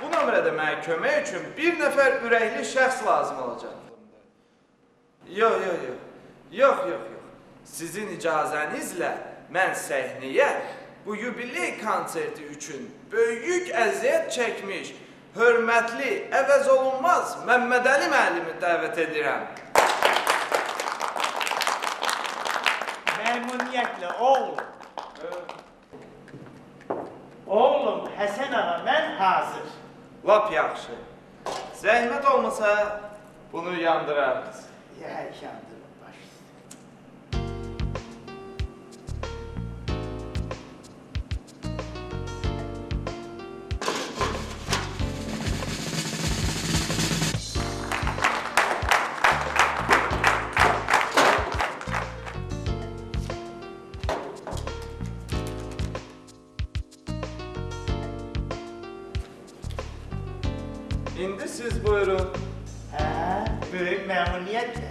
Bu nömrədə mənə kömək üçün bir nəfər ürəkli şəxs lazım olacaq. Yox. Sizin icazənizlə mən səhnəyə bu yubiley konserti üçün böyük əziyyət çəkmiş, hörmətli, əvəz olunmaz Məhməd Əli müəllimi dəvət edirəm. Məmnuniyyətlə oğlum. Oğlum Həsən ağa, mən hazır. Lap yaxşı. Zəhmət olmasa bunu yandırarız. Yandırın baş üstə. İndi siz buyurun. Böyük məmnuniyyətlə.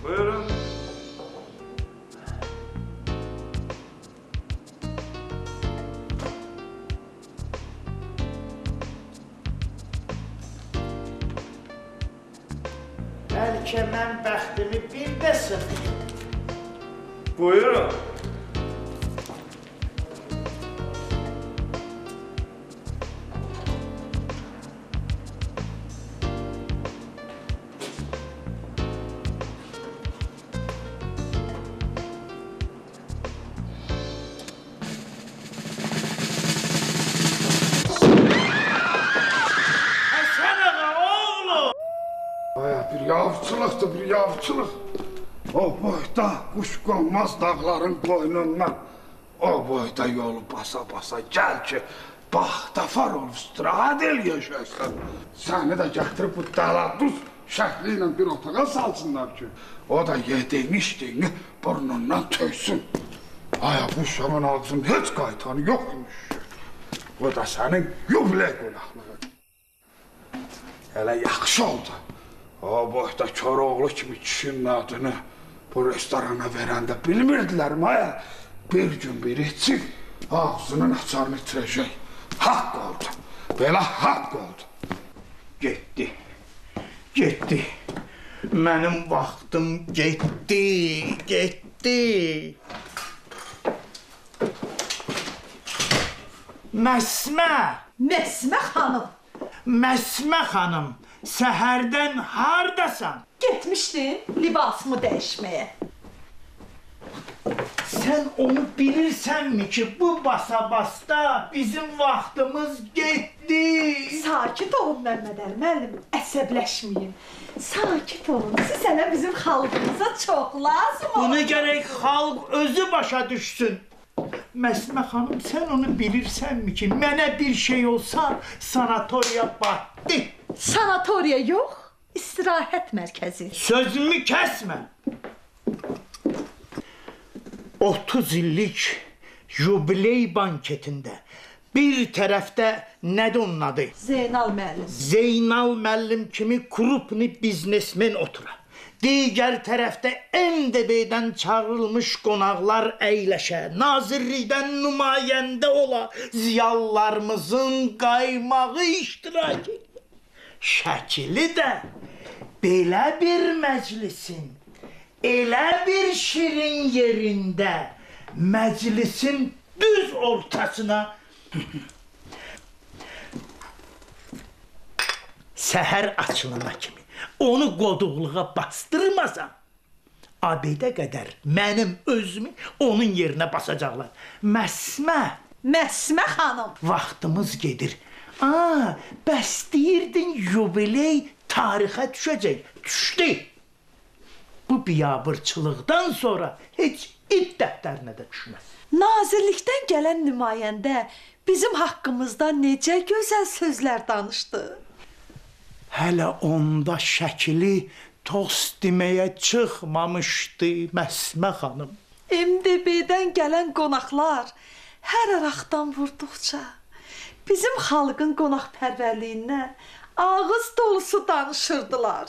Buyurun. Bəlkə mən bəxtimi bir də sınayım. Buyurun. Həsən ağa, oğlum! Aya bir yavçılıqdır, bir yavçılıq. O boyda kuş qonmaz dağların qoynundan. O boyda yolu basa-basa gəl ki, baxtafar ol, istirahət eləyəcəksən. Səni də gətirib bu dəladuz şəkli ilə bir otağa salsınlar ki, o da yediyini, içdiyini burnundan töysün. Aya bu uşağın ağzının heç qaytanı yox imiş. Bu da sənin yubiley qonaqlığı. Hələ yaxşı oldu. O boyda Koroğlu kimi kişinin adını bu restorana verəndə bilmirdilər mi? Bir gün biri içib ağzının açarını itirəcək. Haqq oldu. Belə haqq oldu. Getdi. Mənim vaxtım getdi. Məsmə xanım. Məsmə xanım, səhərdən hardasan? Getmişdim libasımı dəyişməyə. Sən onu bilirsənmi ki, bu basa-basta bizim vaxtımız getdi? Sakit olun Məmməd Əli müəllim, əsəbləşməyin. Sakit olun, siz hələ bizim xalqımıza çox lazım olun. Bunu gərək xalq özü başa düşsün. Məsmə xanım, sən onu bilirsənmi ki, mənə bir şey olsa sanatoriya batdı. Sanatoriya yox, istirahət mərkəzi. Sözümü kəsmə. 30 illik jubiley banketində bir tərəfdə nədir onun adı? Zeynal müəllim. Zeynal müəllim kimi krupni biznesmen otura. Digər tərəfdə MDB-dən çağırılmış qonaqlar əyləşə, nazirlikdən nümayəndə ola, ziyalılarımızın qaymağı iştirak edir. Şəkili də belə bir məclisin, elə bir şirin yerində, məclisin düz ortasına səhər açılana kimi onu qoduqluğa bastırmasam, abidə qədər mənim özümü onun yerinə basacaqlar. Məsmə xanım. Vaxtımız gedir. Bəs deyirdin jubiley tarixə düşəcək. Düşdü. Bu biabırçılıqdan sonra heç it dəftərinə də düşməz. Nazirlikdən gələn nümayəndə bizim haqqımızda necə gözəl sözlər danışdı. Hələ onda şəkili tost deməyə çıxmamışdı Məsmə xanım. MDB-dən gələn qonaqlar hər araqdan vurduqca bizim xalqın qonaqpərvərliyindən ağız dolusu danışırdılar.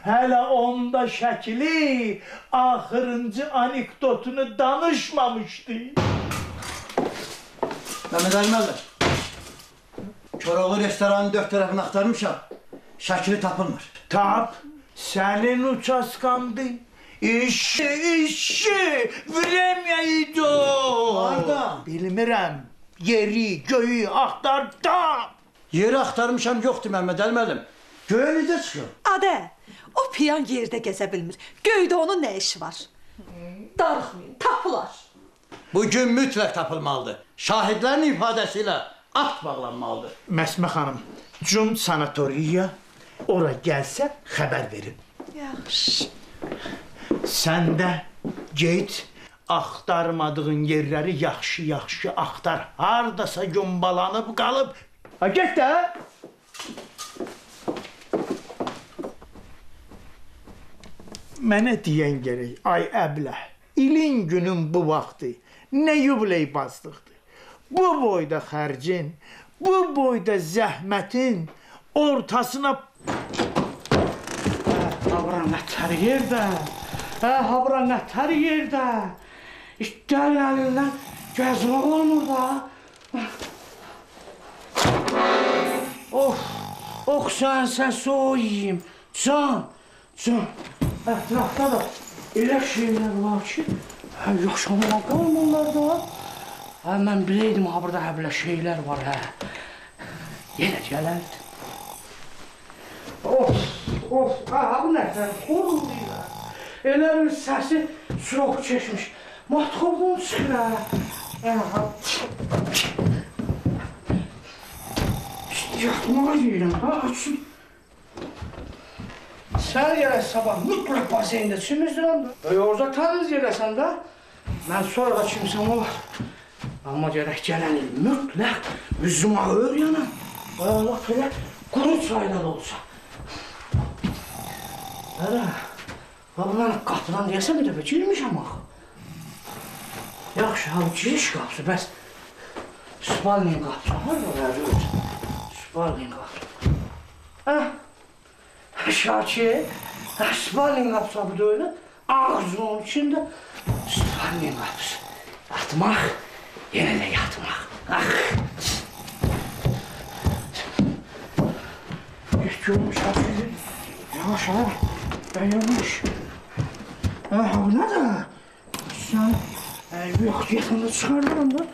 Hələ onda şəkili axırıncı anekdotunu danışmamışdı. Məmməd Əli müəllim, Koroğlu restoranın 4 tərəfini axtarmışam. Şəkili tapılmır. Tap, sənin uçaskandı. İşi, vremyaydı o. Harada? Bilmirəm, yeri, göyü axtardım. Yeri axtarmışam, yoxdur Məmməd Əli müəllim. Göyə necə çıxıyor? Adə, o piyan yerdə gəzə bilmir. Göydə onun nə işi var? Darıxmayın, tapılar. Bugün mütləq tapılmalıdır. Şahidlərin ifadəsi ilə akt bağlanmalıdır. Məsmə xanım, Cum sanatoriya ora gəlsə xəbər verin. Yaxşı. Sən də get, axtarmadığın yerləri yaxşı-yaxşı axtar. Hardasa yumbalanıb qalıb. Get də! Mənə deyən gərək, ay əbləh, ilin günün bu vaxtı nə yubiley basdıqdır. Bu boyda xərcin, bu boyda zəhmətin ortasına... Habra nətər yerdə, habra nətər yerdə. İşlərin əlindən gəzmək olmur da. Sən səsi o yiyim. Can. Ətrafda da elə şeylər var ki, yaşamağa qalmırlar da. Mən biləydim, burada belə şeylər var, yenə gələrdi. Bu nətər, xoruluyla. Elə bir səsi çox çeşmiş. Matxovdan çıxır, yatmağa yiyirəm, açın. Sən yerə sabah mütləq baseyndə çimizdirəm da. Orada təmiz yerəsən də. Mən sonra da kimsəm olar. Amma gərək gələn il mütləq üzümə öyrənəm. Laf elə quru çayda da olsa. Mən qapıdan deyəsən bir dəfə girmişəm axı. Yaxşı, giriş qapısı, bəs Spalnin qapısı. Harada Spalnin qapısı. Şakir, Spalnin qapısı bu da öyle, ağzının içində Spalnin qapısı. Yatmaq, yenə də yatmaq. görmüş abi. Yavaş ha. Ben yavaş. Bu ne de? Sen yok yakında çıkarırım da.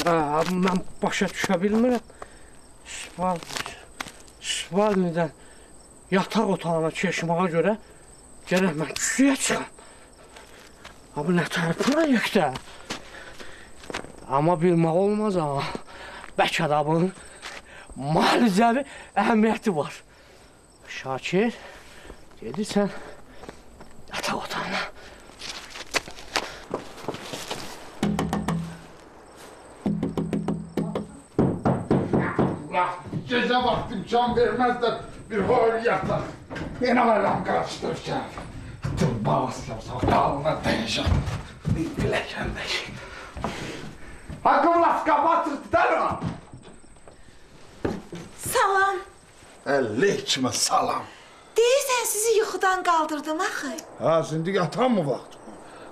Mən başa düşə bilmirəm. Spalnidən yataq otağına keçməyə görə gərək mən küçüyə çıxam. Abi nə tərpənəyək də. Amma bilmək olmaz ha. Bəlkə də bunun müalicəvi əhəmiyyəti var. Şakir, gedirsən yataq otağına. Gece vakti can vermezler bir hal yatar. Yine aram karıştıracağım. Tüm bağırsam dalına değeceğim. Bilekendeki. Hakkım laska batırtlarım. Salam. Aleyküm salam. Deyirsən sizi yuxudan qaldırdım axı. Ha, şimdi yatan mı vaktim?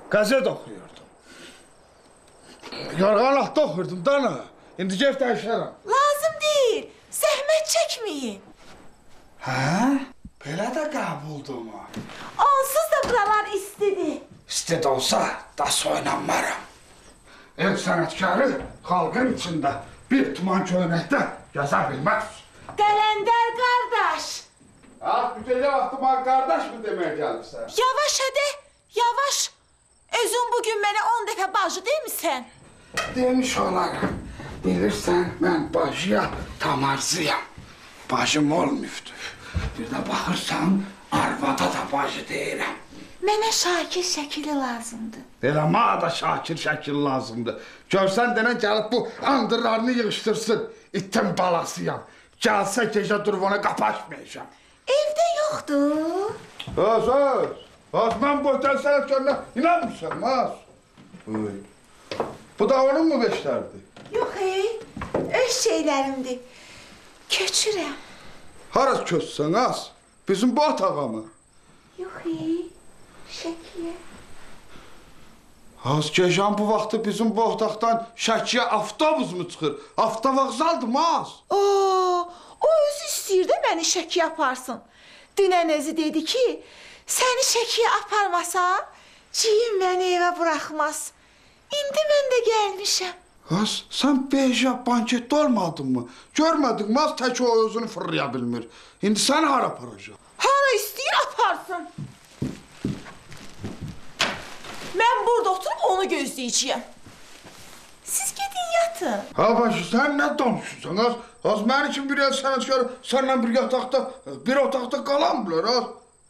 Gazet okuyordum. Yorğanlıqda okuyordum da ne? İndi gef dəyişərəm. Lazım deyil. Zəhmət çəkməyin. Hə? Belə də qəbuldur mu? Onsuz da buralar istidir. İstid olsa da soyunanmaram. Ev sənətkarı xalqın içində bir tuman köynəkdə gəzə bilməz. Qələndər qardaş. Bu gecə vaxtıma qardaş mı deməyə gəlirsən? Yavaş hadi, yavaş. Özün bugün mənə 10 dəfə bacı demisən. Demiş olarım. Bilirsən, mən bacıya tam arzıyam. Bacım olmuyubdur. Bir də baxırsan, arvada da bacı deyirəm. Mənə Şakir şəkili lazımdır. Elə mənə da Şakir şəkil lazımdır. Görsən denən gəlib bu andırlarını yığışdırsın. İttin balasıyam. Gəlsə gecə durub ona qapaşmayacam. Evdə yoxdur. Öz. Mən bu ötən sənətkörünə inanmışam, az. Bu da onun mu beşlərdir? Yox öz şeylərimdir. Köçürəm. Harası köçsən az? Bizim bu otağa mı? Yox Şəkiyə. Az gecən bu vaxtı bizim bu otaqdan Şəkiyə avtobus mu çıxır? Avtovağzaldır mı az? O özü istəyir də məni Şəkiyə aparsın. Dünən özü dedi ki, səni Şəkiyə aparmasam, ciyim məni evə buraxmaz. İndi mən də gəlmişəm. Az, sən beja banketdə olmadın mı? Görmədin mi az tək o özünü fırlaya bilmir. İndi səni hara aparacaq? Hara istəyir aparsın. Mən burada oturub onu gözləyəcəyəm. Siz gedin yatın. Ha başı, sən nə danışırsan az? Az mən üçün bir el sənətkar sənlə bir yataqda, bir otaqda qalan bilər az.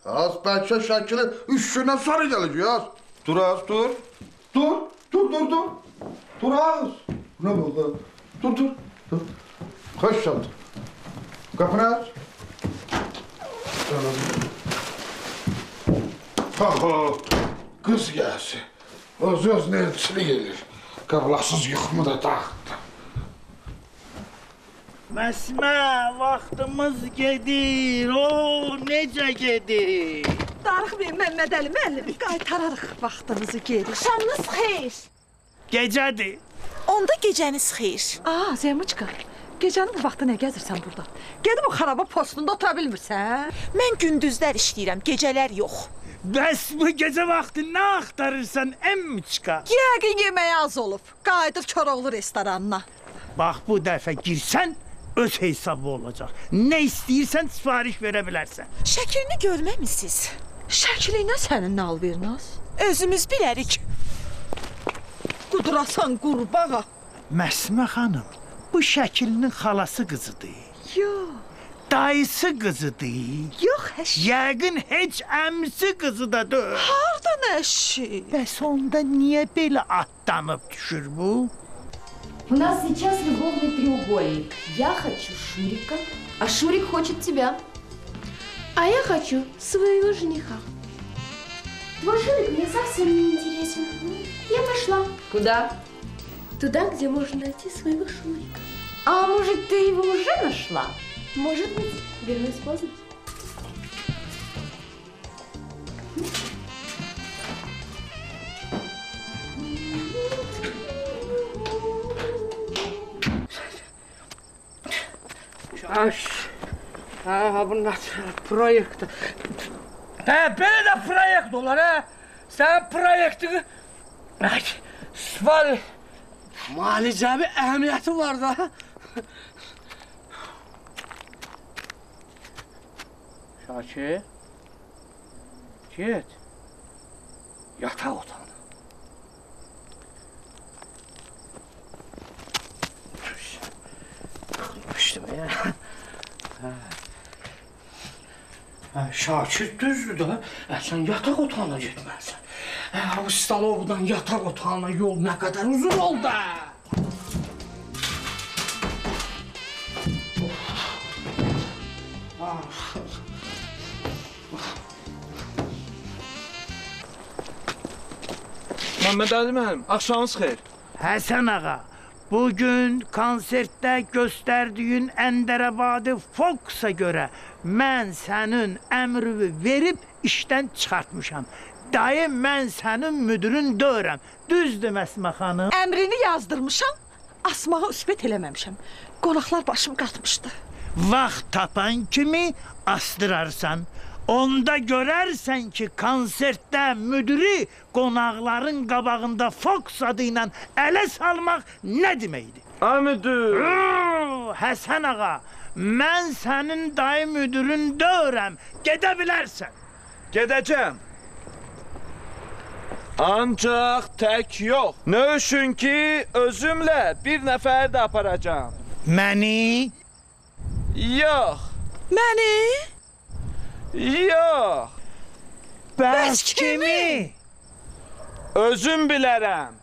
Az, bəlkə şəkili 3 gündən sonra gələcək az. Dur az, dur. Dur. Dur az. Ne oldu? Dur. Hoş geldin. Kapını aç. Kız gelsin. Öz nergisini gelir. Kavlasız yıkımı da taktı. Məsmə, vaxtımız gedir, necə gedir? Darıxmayın Məmməd Əli müəllim, qaytararıq vaxtınızı geri. Axşamınız xeyir. Gecədir. Onda gecəniz xeyir. Zemuçka, gecənin bu vaxtı nə gəzirsən burada? Gedib o xaraba postunda otura bilmirsən? Mən gündüzlər işləyirəm, gecələr yox. Bəs bu gecə vaxtı nə axtarırsan, əmmiçka? Yəqin yeməyə az olub, qayıdıb Koroğlu restoranına. Bax, bu dəfə girsən, öz hesabı olacaq. Nə istəyirsən, sifariş verə bilərsən. Şəklini görməmisiniz? Şəklinə sənin nə alverinaz? Özümüz bilərik. Qudurasan qurbağa. Məsmə xanım, bu şəklinin xalası qızıdır. Yox. Dayısı qızıdır. Yox, əşi. Yəqin heç əmsi qızı da deyil. Hardan əşi? Bəs onda niyə belə atlanıb düşür bu? У нас сейчас любовный треугольник. Я хочу Шурика, а Шурик хочет тебя. А я хочу своего жениха. Твой Шурик мне совсем не интересен. Я пошла. Куда? Туда, где можно найти своего Шурика. А может, ты его уже нашла? Может быть, вернусь поздно. Ha bu nə proyektdir? Belə də proyekt olar, hə? Sən proyektini... Var, malicəvi əhəmiyyəti var da. Şakir, get, yataq otağına. Düşdüm ya. Şakir düzdür da, sən yataq otağına getməlisən. Bu Stalovdan yataq otağına yol nə qədər uzun oldu. Məmməd Əli müəllim, axşamınız xeyir. Həsən ağa, bugün konsertdə göstərdiyin Əndərəbadı Foxa görə mən sənin əmrimi verib işdən çıxartmışam. Dayı, mən sənin müdürün deyirəm. Düzdür Məsmə xanım? Əmrini yazdırmışam, asmağı üsbət eləməmişəm. Qonaqlar başım qatmışdı. Vaxt tapan kimi astırarsan. Onda görərsən ki, konsertdə müdürü qonaqların qabağında Fox adı ilə ələ salmaq nə deməkdir? Ay müdür! Həsən ağa, mən sənin dayı müdürün deyirəm, gedə bilərsən. Gedəcəm. Ancaq tək yox. Nə üçün ki, özümlə bir nəfər də aparacağım. Məni? Yox. Məni? Yox. Bəs kimi? Özüm bilərəm.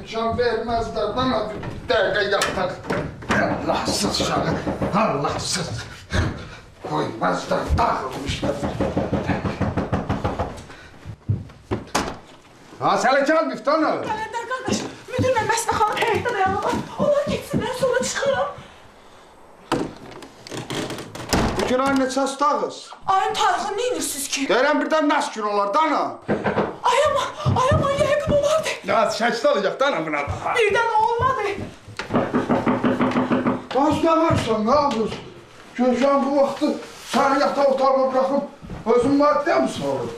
Can verməzlər, bana bir dəqiqə yataq. Allahsız şağı, Allahsız. Koymazlar, dağılmışlar. Ha, sələ gəl Miftana. Qələndər qardaş, müdürlə Məsmə xanım həyətdə dayanırlar. Onlar getsinlər, sonra çıxıram. Bu gün ay neçə astağız? Ayın tarixini neyinirsiniz ki? Deyirəm birdən nəs gün olar, dana. Ayama yəqin olardı. Ya, şəkil alacaq, dana buna. Birdən olmadı. Az qalarsan, nə yapıyorsun? Görsən bu vaxtı səni yataq otağına bıraxıb özün maddiyə mi sorur?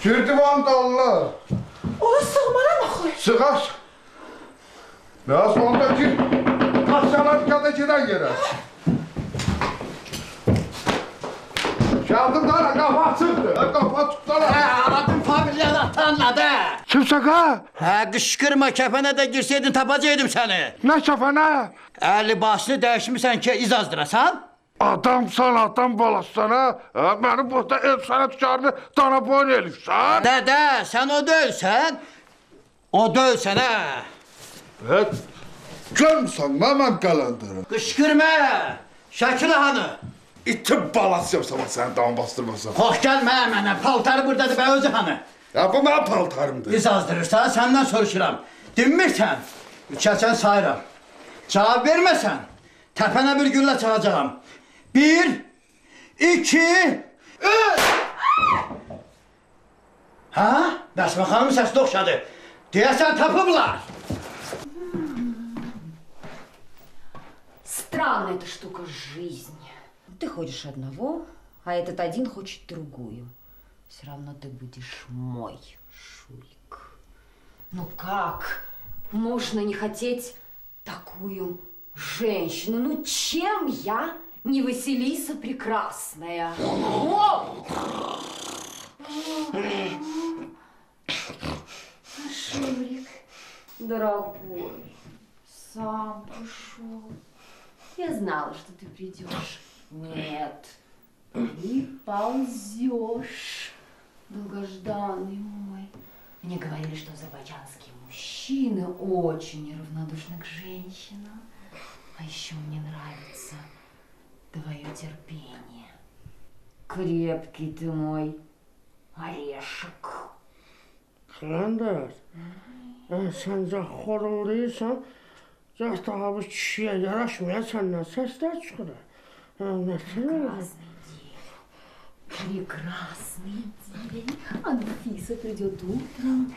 Gir divan dalına. Ona sığmaram axı. Sığar. Biraz onda gir. Taşyalar dikada gedən yerə. Gəldim dana, qapı açıqdır. Qapı tutdana. Adım familiyanı tanladı. Kimsə qa? Qışqırma, kəfənə də girsəydin tapacaqdım səni. Nə kəfənə? Libasını dəyişmirsən ki, iz azdırasan? Adamsan, adam balasan ha? Mənim burada ev sənətkarını dana boyun elifsən? Dədə, sən o döysən. O döysən, hə? Görmüsən, mən qələndərəm. Qışqırma, Şəkil hanı? İti balası yapsam səni dama bastırmasam. Xoş gəlmə mənə, paltarı buradadır bə özü hanı? Ya bu mənim paltarımdır. İz azdırırsan, səndən soruşuram. Dinmirsən, üçəsən sayıram. Cavab verməsən, təpənə bir güllə çalacağım. 1, 2, 3. Ha? Məsmə xanımın səsi oxşadı. Deyəsən tapıblar. Странная эта штука жизнь. Ты хочешь одного, а этот один хочет другую. Все равно ты будешь мой, Шурик. Ну как можно не хотеть такую женщину? Ну чем я не Василиса Прекрасная? Шурик, дорогой, сам пришел. Я знала, что ты придешь. Нет, ты ползешь, долгожданный мой. Мне говорили, что азербайджанские мужчины очень неравнодушны к женщинам. А еще мне нравится твое терпение. Крепкий ты мой орешек. Qələndər, sən cə xoruluysan, cəh daha bu kişiyə yaraşmayan səndən səslər çıxır. Прекрасный день. Прекрасный день. Анфиса придет утром.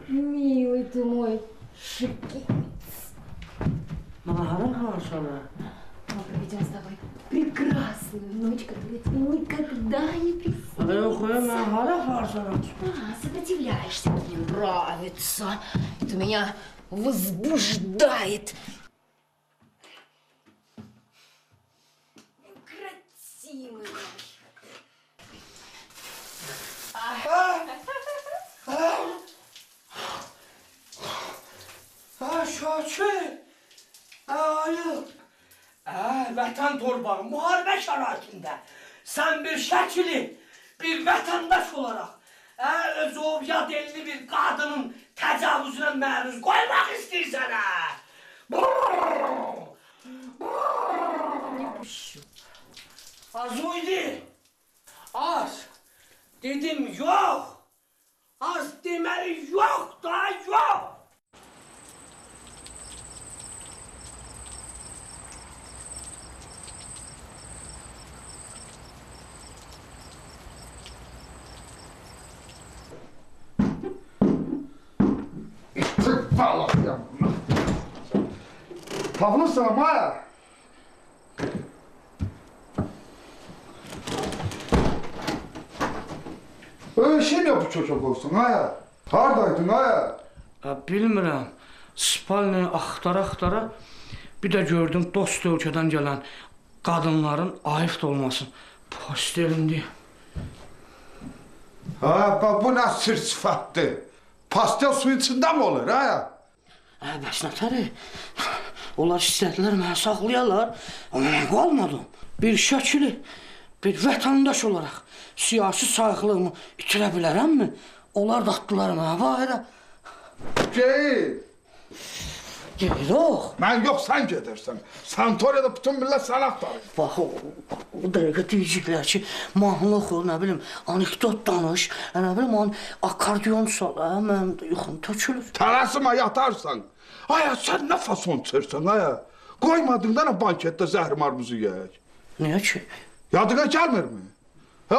Милый ты мой шикимец. Maharan harsana. Мы проведем с тобой прекрасную ночь, которую тебе никогда не приснится. Сопротивляешься, мне нравится. Это меня возбуждает. Красивый. Şakir. Ayıp. Vətən torbağı müharibə şəraitində sən bir şəkili, bir vətəndaş olaraq öz o yad elli bir qadının təcavüzünə məruz qoymaq istəyirsən, Az oydu. Az. Dedim yox. Az deməli yox da yox. Vallahi ya. Tapılırsan Maya. Öyle şey mi bu çocuk olsun Maya? Haradaydın Maya? Bilmirəm. Spalnaya axtara-axtara bir də gördüm dost ölkədən gələn qadınların ayıf da olmasın. Posterimdi. Ha, bu nə sır sıfatdır? Pastel su içində mi olur ha? Bəs nətəri? Onlar istədilər məni saxlayarlar, amma mən qalmadım. Bir şəkili, bir vətəndaş olaraq siyasi sayıqlığımı itirə bilərəmmi? Onlar da atdılar mənə bayıra. Geyil. Geyil yox. Mən yox, sən gedirsən. Santoriyada bütün millət sən axtarır. Bax, o dəqiqə deyəcəklər ki, mahnı oxu, nə bilim, anekdot danış, nə bilim, akordeon sal, mənim də yuxum tökülür. Tələsimə yatarsan. Aya, sən nə fason çırsan, aya? Qoymadın da nə banketdə zəhrimarımızı yeyək. Niyə ki? Yadına gəlmirmi?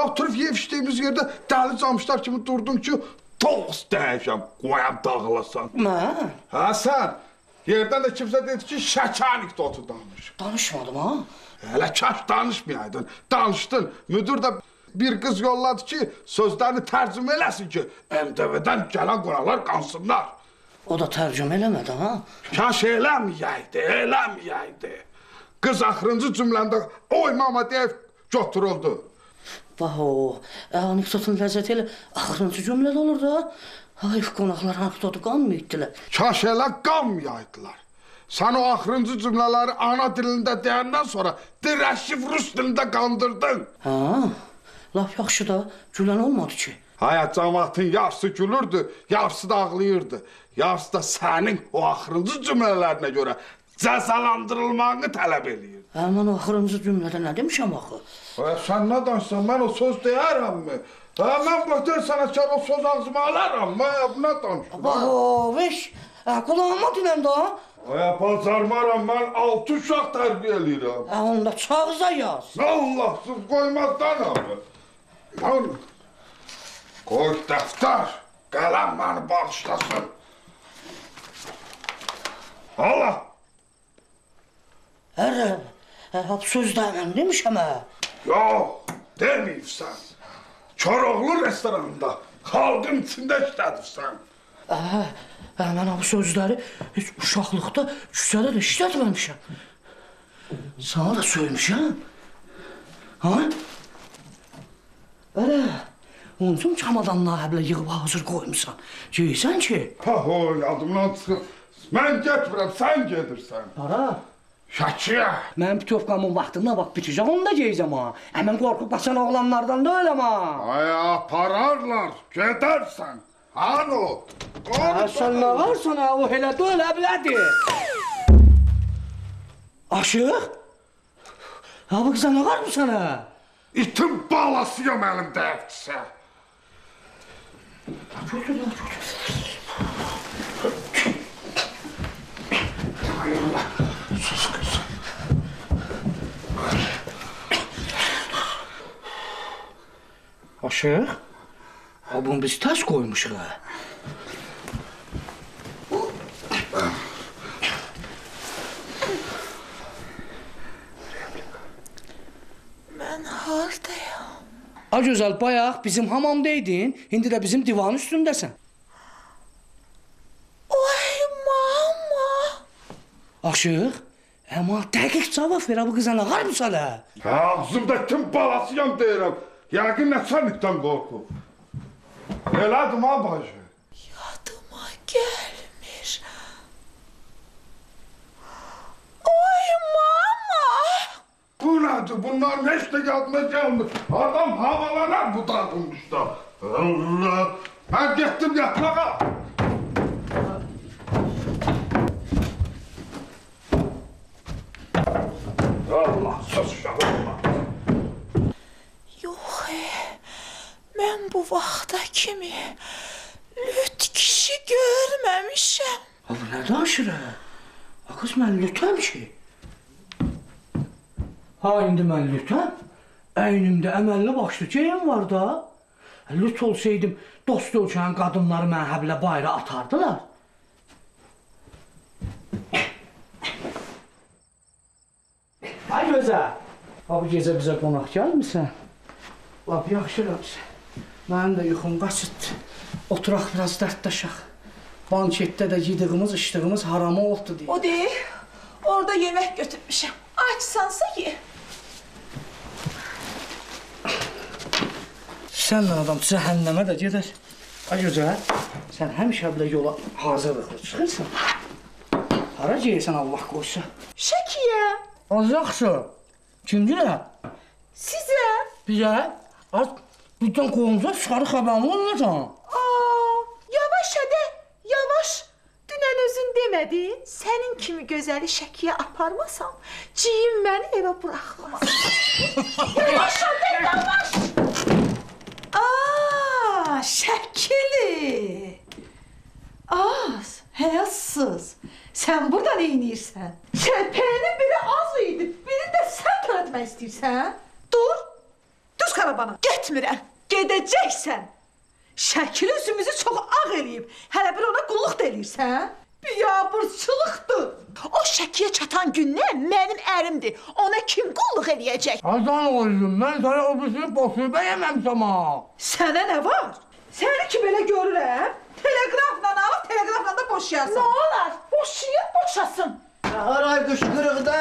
Oturub yeyib içdiyimiz yerdə dəli camışlar kimi durdun ki, tost dəyişəm, qoyam dağılasan. Mən? Hə, sən. Yerdən də kimsə dedi ki, şəki anekdotu danış. Danışmadım, ha? Hələ kaş danışmayaydın. Danışdın. Müdür də bir qız yolladı ki, sözlərini tərcümə eləsin ki, MTV-dən gələn qonaqlar qansınlar. O da tərcümə eləmədi, ha? Kaş eləməyəydi. Qız axırıncı cümləndə oy mama deyib götürüldü. Bax o, anekdotun ləzzəti elə axırıncı cümlədə olur da. Hayf qonaqlar anekdotu qanmıydılar. Kaş elə qanmayaydılar. Sən o axırıncı cümlələri ana dilində deyəndən sonra dirəşif rus dilində qandırdın. Ha, laf yaxşı da gülən olmadı ki. Hayat cəmaatın yarısı gülürdü, yarısı da ağlayırdı. Yarısı da sənin o axırıncı cümlələrinə görə cəzalandırılmanı tələb eləyir. Mən o axırıncı cümlədə nə demişəm axı? Sən nə danışsan, mən o söz deyərəmmi? Mən qoydur sənətkar o söz ağzıma alaram, nə danışdım? Bax o, veş, qulağıma dinəm də. Bacarmaram, mən 6 uşaq tərbiyə eləyirəm. Onda çağıza yaz. Allahsız qoymazdan abi. Qoy dəftər, qələm məni bağışlasın. Allah! Hep sözdə mən demişəm, Yox, deməyibsən. Koroğlu restoranında, xalqın içində işlədirsən. Mən bu sözləri heç uşaqlıqda küçədə də işlətməmişəm. Sana da söyləmişəm. Ha? Onun üçün çamadanla həblə yığıb hazır qoymuşsan. Geysən ki? O, yadımdan çıxıb. Mən getmirəm, sən gedirsən. Hara? Şəkiyə. Mənim pitovkamın vaxtında bax bitəcək, onu da geyəcəm ha. Mən qorxub qaçan oğlanlardan da öləm ha. Apararlar, gedərsən. Hano? Sən nə varsan ha, o elə də ölə bilədi. Aşıq? Ha, bu qıza nə var mı sana? İtin balasıyam əlimdə əftisə. Sus kız. Aşıq? Ha, bunu biz tərs qoymuşuq ha. Mən hardayam? A gözəl, bayaq bizim hamamdaydın, indi də bizim divanın üstündəsən. Ay mama! Aşıq, amma dəqiq cavab ver, bu qıza nə qarmısan hə? Ağzımda kim balasıyam deyirəm. Yəqin nə sənlikdən qorxub. Elədim ha bacı. Yadıma gəlmir. Ay mama! Bu nədir? Bunların heç də yadıma gəlmir. Adam havalanar bu dağılmışda. Allah! Mən getdim yatmağa. Allah, sus uşağım. Yox, mən bu vaxta kimi lüt kişi görməmişəm. Bu nə danışır hə? Qız, mən lütəm ki. Ha, indi mən lütəm. Əynimdə əməlli başlı geyim var da. Lüt olsaydım, dost ölçən qadınları mən həblə bayra atardılar. Ay gözəl. Bu gecə bizə qonaq gəlmirsən? Lap yaxşı eləmişsən. Mənim də yuxum qaçıtdı. Oturaq biraz dərddaşaq. Banketdə də yediyimiz, içdiyimiz harama oldu deyə. O deyil, orada yemək götürmüşəm. Açsansa ye. Sənlə adam cəhənnəmə də gedər. Ay gözəl, sən həmişə belə yola hazırlıqlı çıxırsan. Hara geyirsən Allah qoysa? Şəkiyə. Az yaxşı. Kimdirə? Sizə. Bizə? Az birdən qolumuza çıxarı xəbərini olmacan. Yavaş hadi, yavaş. Dünən özün demədin, sənin kimi gözəli Şəkiyə aparmasam, ciyim məni evə buraxmaz. Yavaş hadi, yavaş. Şəkili. Az, həyasız. Sən burada nə edirsən? Çəlpəyinin biri az idi, biri də sən törətmək istəyirsən? Dur, düz karabana. Getmirəm. Gedəcəksən. Şəkil üzümüzü çox ağ eləyib. Hələ bir ona qulluq da eləyirsən? Biabırçılıqdır. O Şəkiyə çatan gündən mənim ərimdir. Ona kim qulluq eləyəcək? Azdan oydum, mən sana o birisini boşluğu bəyəməmişəm ha. Sənə nə var? Səni ki belə görürəm, teleqrafla alıb, teleqrafla da boşayarsan. Nə olar? Boşayın, boşasın. Haray qışqırıqda.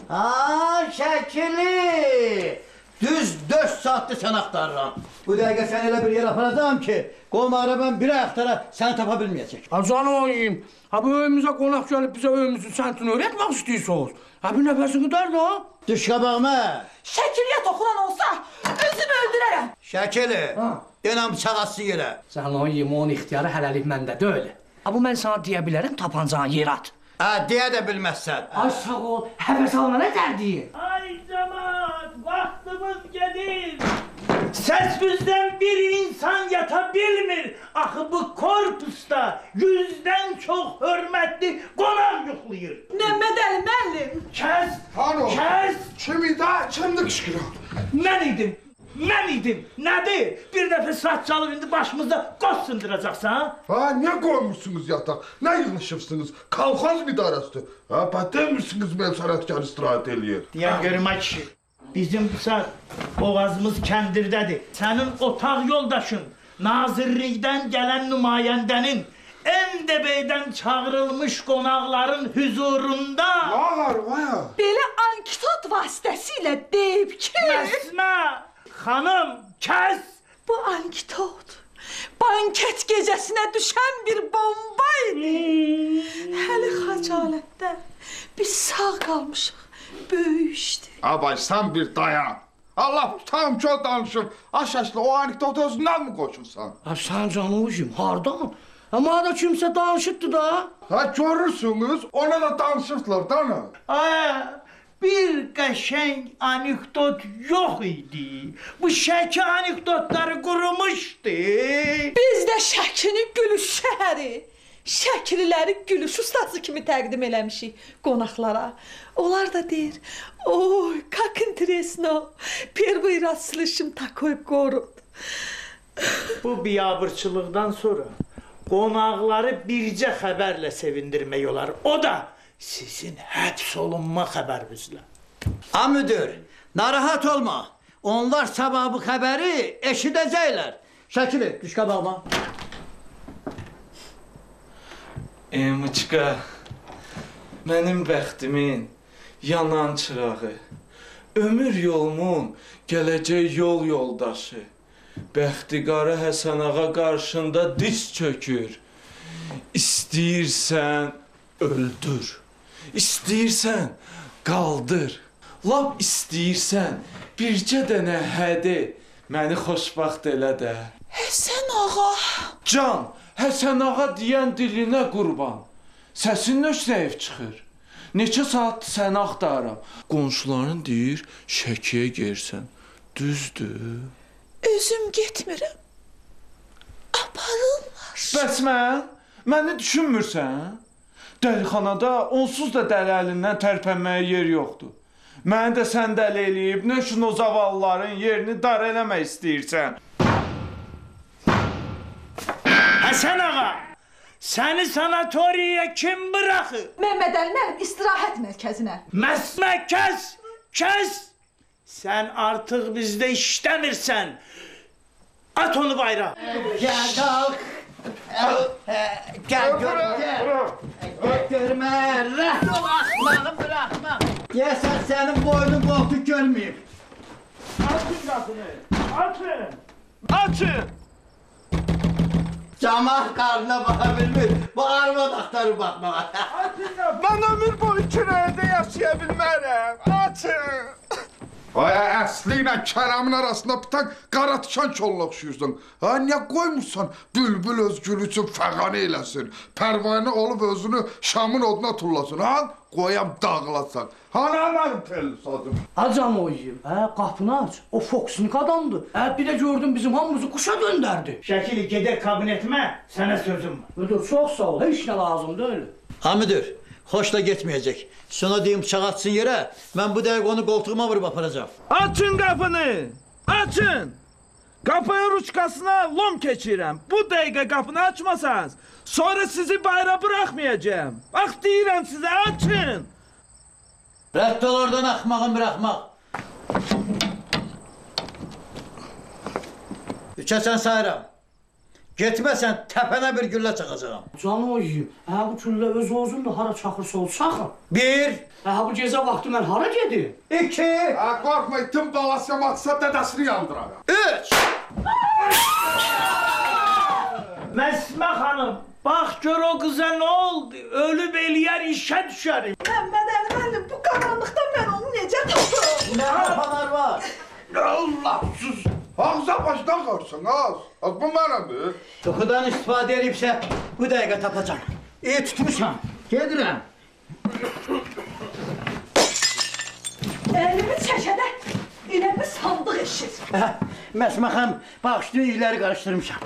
Ha, Şəkili. Düz 4 saatdır sən axtarıram. Bu dəqiqə sən elə bir yer aparacağım ki, qolmağına mən bir ayaqlara səni tapa bilməyəcək. Ha canım olayım. Ha bu evimizə qonaq gəlib bizə evimizin səntin öyrətmək istəyirsiniz. Ha bir nəfəsini dər da. Düş qabağıma. Şəkiliyə toxunan olsa özümü öldürərəm. Şəkili. Denəm bıçaqası yerə. Sən olayım, onun ixtiyarı hələlik məndə deyil. Ha bu mən sana deyə bilərəm tapancanı yer at. Ha, deyə də bilməzsən. Ay sağ ol, həvəs alma nə dərdiyi? Ay cemaat, vaxtımız gedir. Səssizdən bir insan yata bilmir. Axı bu korpusda 100-dən çox hörmətli qonaq yoxlayır. Məmməd Əli müəllim. Kəs, Hano, kəs. Kim idi? Kimdi qışqıran? Mən idim. Mən idim. Nədir? Bir dəfə saat çalıb indi başımızda qoz sındıracaqsan? Ha, niyə qoymuşsunuz yataq? Nə yığılışıbsınız? Kalxaz idarəsi. Ha, demişsiniz mən sənətkar istirahət eləyir. Deyən görmə kişi. Bizim boğazımız kəndirdədir. Sənin otaq yoldaşın, nazirlikdən gələn nümayəndənin, MDB-dən çağırılmış qonaqların hüzurunda... Ağar, vaya! Belə ankitot vasitəsilə deyib ki... Məsmə, xanım, kəs! Bu ankitot banket gecəsinə düşən bir bomba idi. Həli xəcalətdən biz sağ qalmışıq. Böyük işdir. Abay, sən bir dayan. Allah tam çok danışım. Aşaşlı o anekdot özündən mi qoşursan? Ha sən canım, hardan? Amma da kimsə danışıbdı da. Ha görürsünüz, ona da danışırdılar da ne? Bir qəşəng anekdot yox idi. Bu Şəki anekdotları qurumuşdu. Biz də Şəkini gülüş şəhəri, Şəkililəri gülüş ustası kimi təqdim eləmişik qonaqlara. Onlar da deyir, oy, как интересно, первый раз слышим такой город. Bu biabırçılıqdan sonra qonaqları bircə xəbərlə sevindirmək olar. O da sizin həbs olunma xəbərinizlə. Ha müdür, Narahat olma. Onlar sabah bu xəbəri eşidəcəklər. Şəkili, düş qabağıma. Emıçqa, mənim bəxtimin yanan çırağı, ömür yolumun gələcək yol yoldaşı, Bəxtiqara Həsən ağa qarşında diz çökür. İstəyirsən öldür, istəyirsən qaldır, lap istəyirsən bircə dənə hədi məni xoşbaxt elə də. Həsən ağa. Can, Həsən ağa deyən dilinə qurban. Səsin nöşrəyib çıxır. Neçə saatdır səni axtarıram. Qonşuların deyir, Şəkiyə girsən. Düzdür? Özüm getmirəm. Aparırlar. Bəs məni düşünmürsən? Dəlixanada onsuz da dəli əlindən tərpənməyə yer yoxdur. Məni də sən dəli eləyib, nə üçün o zavallıların yerini dar eləmək istəyirsən? Həsən ağa, səni sanatoriyaya kim bıraxır? Məhəmməd Əli mənim istirahət mərkəzinə. Məsmə kəs! Sən artıq bizdə işləmirsən. At onu bayrağa. Gəl, qalx. Gəl, görmə. Rəht ol, axmağım, bıraxma. Yəsən sənin boynun qoltuq görməyib. Açın qapını, açın. Açın! Camaat qarnına baxa bilmir, bu arvad axtarır baxmağa. Mən ömür boyu kirayədə yaşaya bilmərəm. Açın! Ay, əsli ilə Kərəmin arasında biten qara tikan koluna oxşuyursan. Ha, niyə qoymuşsan bülbül öz gülü üçün fəğanə eləsin, pərvanə olub özünü Şamın oduna tullasın, ha? Qoyam dağılasan. Hana mənim telli sadım? Acam o yiyim, qapını aç, o Foxnik adamdır. Bir də gördüm bizim hamımızı quşa döndərdi. Şəkili gedək kabinetimə, sənə sözüm var. Müdür, çox sağ ol, heç nə lazımdır öyle. Ha müdür, xoşla getməyəcək. Sonra deyim bıçaq atsın yerə, mən bu dəqiq onu qoltuğuma vurub aparacağım. Açın qapını! Açın! Qapının ruçkasına lom keçirəm. Bu dəqiqə qapını açmasanız, sonra sizi bayra buraxmayacağım. Bax deyirəm sizə, açın! Rədd ol oradan axmağın bıraxmaq. Üçəsən sayıram. Getməsən təpənə bir güllə çaxacağam. Canım o yiyim, bu güllə öz özünlə hara çaxırsa ol, çaxır. Bir. Bu gecə vaxtı mən hara gedim? İki. Qorxma, itim balası yamaqsa dədəsini yandırarım. Üç. Məsmə xanım, bax gör o qıza nə oldu? Ölüb eləyər, işə düşərim. Məhəmməd Əli müəllim, bu qaranlıqda mən onu necə tapım? Nə yapanlar var? Allahsız! Ağza başdan qarsan, az. Az bu mənədir. Toxudan istifadə edibsə, bu dəqiqə tapacam. Tutmuşam. Gedirəm. Əlimi çəkədə inəmi sandıq eşir. Məsməxəm, bağışlı iyiləri qarışdırmışam.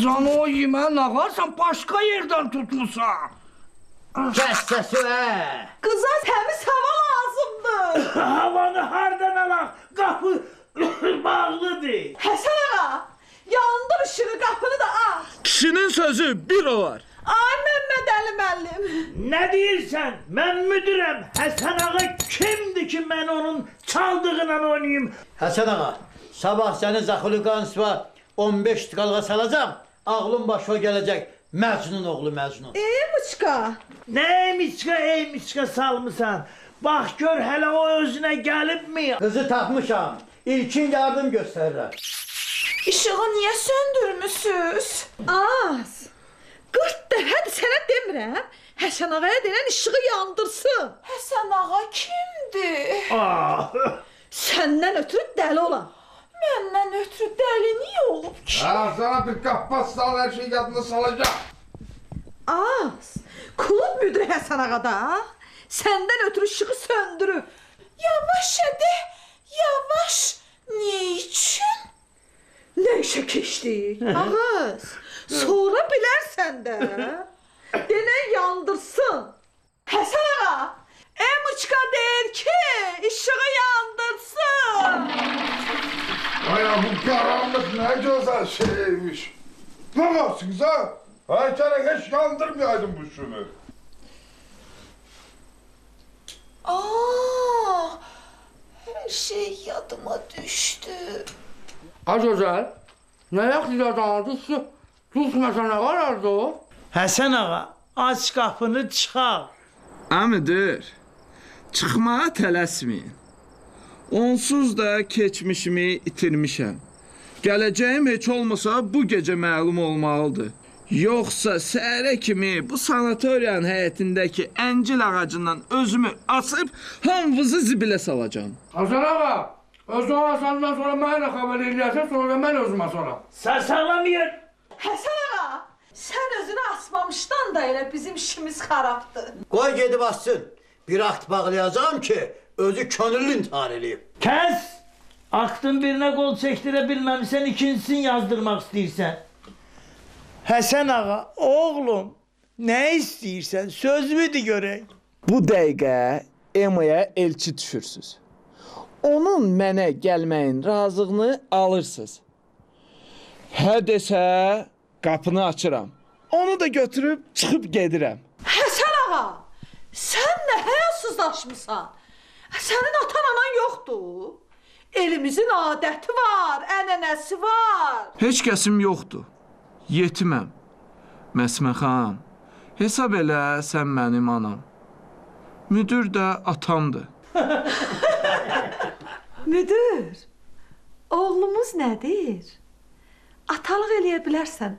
Canım o yiyim, nə qarsan, başqa yerdən tutmuşsan. Kəs səsi, Qıza təmiz hava lazımdır. Havanı hardan alaq? Qapı bağlıdır. Həsən ağa, yandır ışığı, qapını da aç. Kişinin sözü bir olar. Ay Məhəmməd Əli müəllim. Nə deyirsən? Mən müdürəm. Həsən ağa kimdir ki, mən onun çaldığına oynayayım? Həsən ağa, sabah səni Zaxuluqanstva 15 tıqalığa salacam. Ağlın başına gələcək. Məcnun oğlu Məcnun. Mıçqa. Nə miçqa salmısan? Bax gör hələ o özünə gəlibmi? Qızı tapmışam. İlkin yardım göstərirəm. İşığı niyə söndürmüsüz? Az. 40 dəfədir sənə demirəm. Həsən ağaya denən işığı yandırsın. Həsən ağa kimdir? Səndən ötürü dəli olan. Məndən ötürü dəli niyə olub ki? Sana bir qappas sal, hər şey yadına salacaq. Az. Klub müdürü Həsən ağada. Səndən ötürü işığı söndürüb. Yavaş hadi, yavaş. Niyə üçün? Nə işə keçdik? Ağız. Sonra bilərsən də. Denən yandırsın. Həsən ağa, Emıçqa deyir ki, işığı yandırsın. Ay bu qaranlıq nə gözəl şeymiş. Nə varsınız ha? Ay kərək heç yandırmayaydım bu şunu. Her şey yadıma düştü. Az gözəl, nə yaxşıdan düşdü? Düşməsə nə qarardı o? Həsən ağa, aç qapını çıxaq. Əmidir, çıxmağa tələsməyin. Onsuz da keçmişimi itirmişəm. Gələcəyim heç olmasa bu gecə məlum olmalıdır. Yoxsa səhərə kimi bu sanatoriyanın həyətindəki əncil ağacından özümü asıb hamınızı zibilə salacağım. Hasan ağa, özün asandan sonra mənə xəbər eləyəsən, sonra mən özümə sonra. Sərsəlamayın. Həsən ağa, sən özünü asmamışdan da elə bizim işimiz xarabdır. Qoy gedib assın. Bir akt bağlayacağım ki, özü könüllü intihar eləyib. Kəs! Aktın birinə qol çəkdirə bilməmsən, ikincisini yazdırmaq istəyirsən. Həsən ağa, oğlum, nə istəyirsən? Sözümü de görək. Bu dəqiqə Emaya elçi düşürsüz. Onun mənə gəlməyin razılığını alırsınız. Hə desə, qapını açıram. Onu da götürüb çıxıb gedirəm. Həsən ağa, sən nə həyasızlaşmısan? Sənin atan-anan yoxdur. Elimizin adəti var, ənənəsi var. Heç kəsim yoxdur. Yetiməm. Məsmə xan, hesab elə sən mənim anam. Müdür də atamdır. Müdür, oğlumuz nədir? Atalıq eləyə bilərsən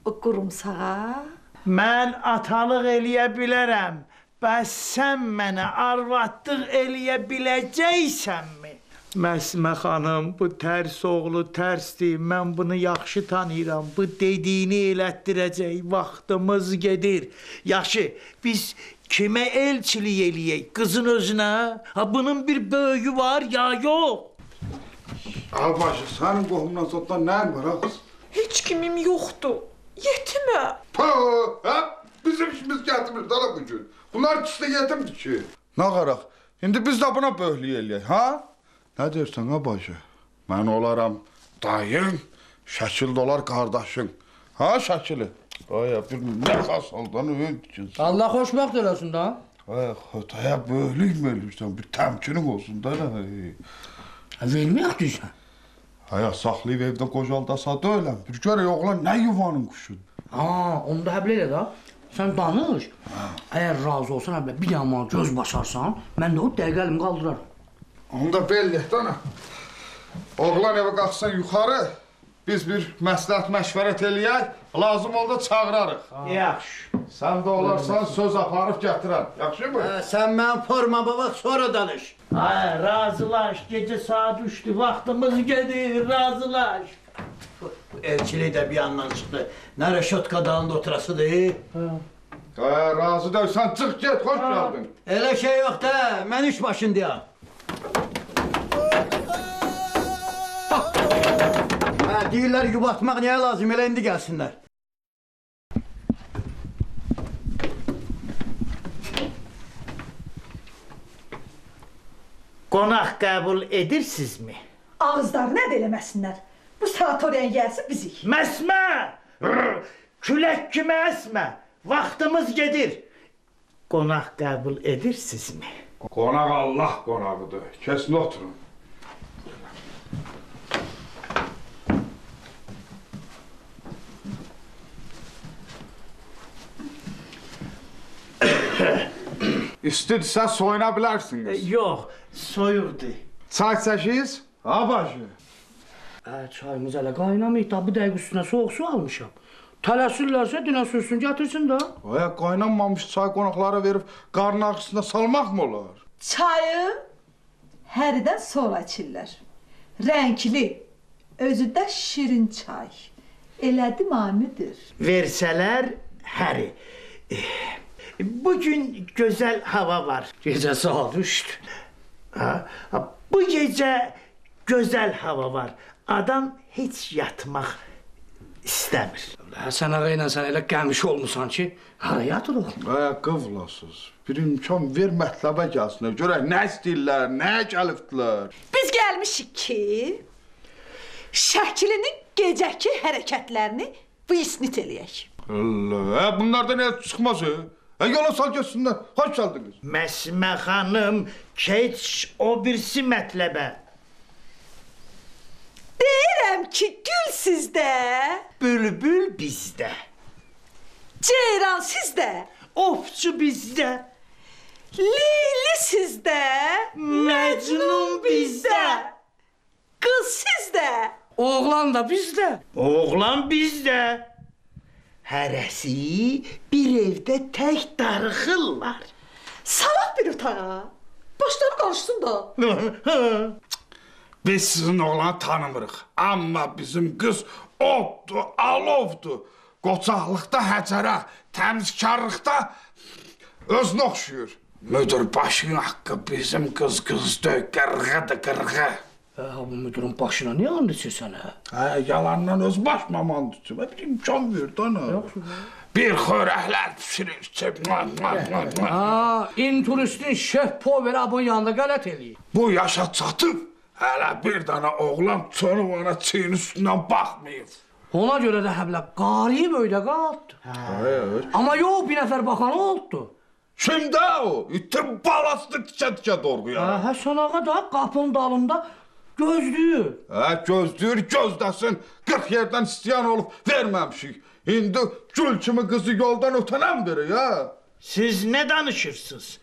o qurumsağa? Mən atalıq eləyə bilərəm. Bəs sən mənə arvadlıq eləyə biləcəksənmi? Məsmə xanım, bu tərs oğlu tərsdir. Mən bunu yaxşı tanıyıram. Bu dediyini elətdirəcək. Vaxtımız gedir. Yaxşı, biz kimə elçilik eləyək? Qızın özünə? Ha, bunun bir böyüyü var ya yox? Albaşı, sənin qohumundan zotdan nəyin var ha qız? Heç kimim yoxdur. Yetiməm. Ha? Bizim işimiz gətirmir dala bu gün. Bunlar ikisi də yetimdir ki. Nə qaraq? İndi biz də buna böhlük eləyək, ha? Nə deyirsən ha bacı? Mən olaram dayın, Şəkil də olar qardaşın. Ha Şəkili? Aya bir nə xas oldan öldükün. Allah xoşbəxt eləsin da. Ay xotaya böhlük mü eləyirsən? Bir təmkinin olsun da. Verməyək deyirsən. Aya saxlayıb evdə qocaldasa da öləm. Bir görək oğlan nə yuvanın quşudur. Ha, onu da həblə elə da. Sən danış. Əgər razı olsan həblə bir yana göz başarsan, mən də o dəqiqə əlimi qaldıraram. Onu da belli et ana. Oğlan evə qalxsan yuxarı, biz bir məsləhət məşvərət eləyək, lazım olda çağırarıq. Yaxşı. Sən də olarsan söz aparıb gətirər. Yaxşı mı? Sən mən formama bax, sonra danış. Ay, razılaş. Gecə saat 3'dür. Vaxtımız gedir. Razılaş. Elçilik də bir yandan çıxdı. Nə Reşotka dağında oturasıdır? Razı deyilsən, çıx get, xoş gəldin. Elə şey yox da, mən iş başındayam. Deyirlər yubatmaq niyə lazım, elə indi gəlsinlər. Qonaq qəbul edirsinizmi? Ağızlarını əd eləməsinlər. Bu sanatoriyan gəlsin bizik. Məsmə! Külək kimi əsmə! Vaxtımız gedir. Qonaq qəbul edirsinizmi? Qonaq Allah qonağıdır. Kesin oturun. İstədirsə soyuna bilərsiniz. Yox, soyuqdur. Çay çəkiz? Ha bacı. Çayımız hələ qaynamayıb da, bu dəqiq üstünə soğuk su almışam. Tələsirlərsə dinə sürsün, gətirsin də. Aya qaynanmamış çay qonaqlara verib qarın ağrısına salmaq mı olar? Çayı həridən sonra içirlər. Rəngli, özü də şirin çay. Elədi müdür? Versələr həri. Bugün gözəl hava var. Gecə saat 3'dür. Bu gecə gözəl hava var. Adam heç yatmaq istəmir. Həsən ağa ilə sən elə qəmiş olmusan ki, hara yatırıq? Qıvlasız. Bir imkan ver mətləbə gəlsin. Görək nə istəyirlər, nə gəlibdilər. Biz gəlmişik ki, Şəkilinin gecəki hərəkətlərini visnit eləyək. Allah, bunlardan heç çıxmaz. Yola sal geçsinler. Hoş geldiniz. Məsmə xanım, keç o birisi mətləbə. Deyirəm ki, gül sizdə, Bülbül bizdə, ceyran sizdə, ovçu bizdə, Leyli sizdə, Məcnun bizdə, qız sizdə, Oğlan da bizdə. oğlan bizdə. Hərəsi bir evdə tək darıxırlar. salaq bir otağa. Başları qarışsın da. Biz sizin oğlanı tanımırıq. Amma bizim qız oddur, alovdur. Qoçaqlıqda həcərə, təmizkarlıqda özünə oxşuyur. Müdür başın haqqı bizim qız-qızdır, qırğı. Bu müdürün başına niyə and içirsən, hə? Yalandan öz başıma and içir. Bir imkan verdi ona. Bir xörəklər pişirir. İnturistin şef Pover abın yanında qələt eləyir. Bu yaşa çatıb, hələ bir dana oğlan çönüb ona çiyin üstündən baxmayıb. Ona görə də həblə qarıyıb öydə qaldı. Amma yox, bir nəfər baxanı oldu. Kimdə o? İtin balasını tikə-tikə doğruyar. Həsən ağa da qapının dalında gözlüyür. Gözlüyür, gözdəsin. 40 yerdən istəyən olub, verməmişik. İndi gül kimi qızı yoldan ötənəm verir, ya. Siz nə danışırsınız?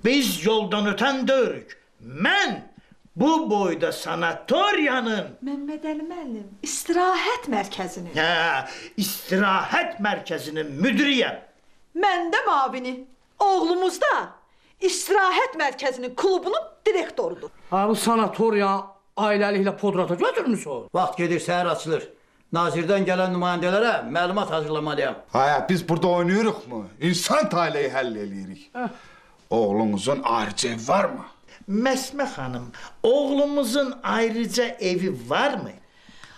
Biz yoldan ötən dörük. Mən bu boyda sanatoriyanın... Məmməd Əli müəllim, istirahət mərkəzinin. İstirahət mərkəzinin müdüriyəm. Mən də mavini. Oğlumuz da istirahət mərkəzinin klubunun direktorudur. Bu sanatoriya ailəliklə Podrata götürmüsün. Vaxt gedir, səhər açılır. Nazirdən gələn nümayəndələrə məlumat hazırlamalıyam. Biz burada oynayırıq mı? İnsan taleyi həll eləyirik. Oğlunuzun ayrıca ev var mı? Məsmə xanım, oğlumuzun ayrıca evi var mı?